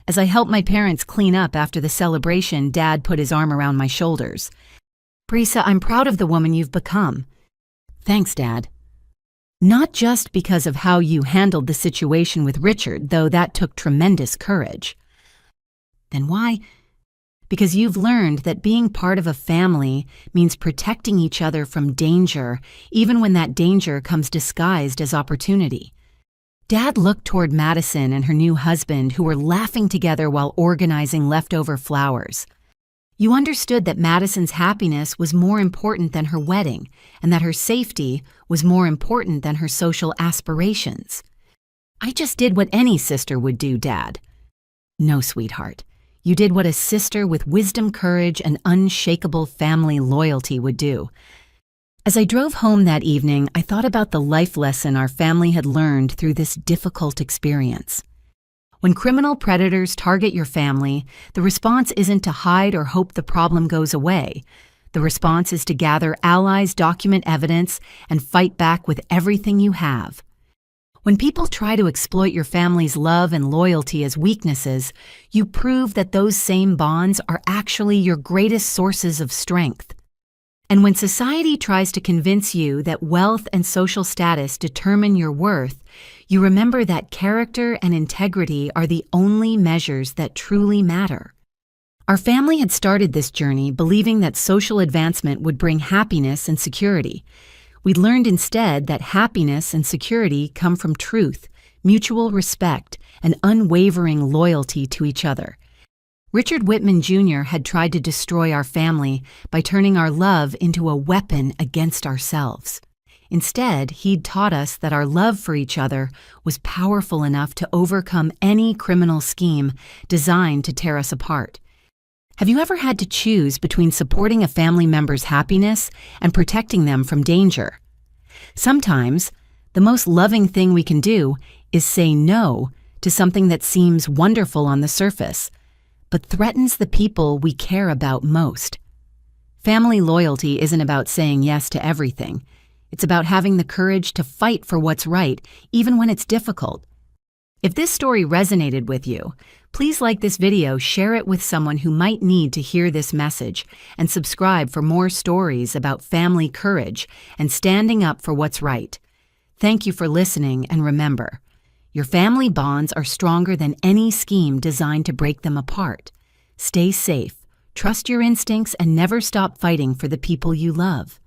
As I helped my parents clean up after the celebration, Dad put his arm around my shoulders. "Brisa, I'm proud of the woman you've become." "Thanks, Dad." "Not just because of how you handled the situation with Richard, though that took tremendous courage." "Then why?" "Because you've learned that being part of a family means protecting each other from danger, even when that danger comes disguised as opportunity." Dad looked toward Madison and her new husband, who were laughing together while organizing leftover flowers. "You understood that Madison's happiness was more important than her wedding, and that her safety was more important than her social aspirations." "I just did what any sister would do, Dad." "No, sweetheart. You did what a sister with wisdom, courage, and unshakable family loyalty would do." As I drove home that evening, I thought about the life lesson our family had learned through this difficult experience. When criminal predators target your family, the response isn't to hide or hope the problem goes away. The response is to gather allies, document evidence, and fight back with everything you have. When people try to exploit your family's love and loyalty as weaknesses, you prove that those same bonds are actually your greatest sources of strength. And when society tries to convince you that wealth and social status determine your worth, you remember that character and integrity are the only measures that truly matter. Our family had started this journey believing that social advancement would bring happiness and security. We learned instead that happiness and security come from truth, mutual respect, and unwavering loyalty to each other. Richard Whitman Jr. had tried to destroy our family by turning our love into a weapon against ourselves. Instead, he'd taught us that our love for each other was powerful enough to overcome any criminal scheme designed to tear us apart. Have you ever had to choose between supporting a family member's happiness and protecting them from danger? Sometimes, the most loving thing we can do is say no to something that seems wonderful on the surface, but threatens the people we care about most. Family loyalty isn't about saying yes to everything. It's about having the courage to fight for what's right, even when it's difficult. If this story resonated with you, please like this video, share it with someone who might need to hear this message, and subscribe for more stories about family courage and standing up for what's right. Thank you for listening, and remember, your family bonds are stronger than any scheme designed to break them apart. Stay safe, trust your instincts, and never stop fighting for the people you love.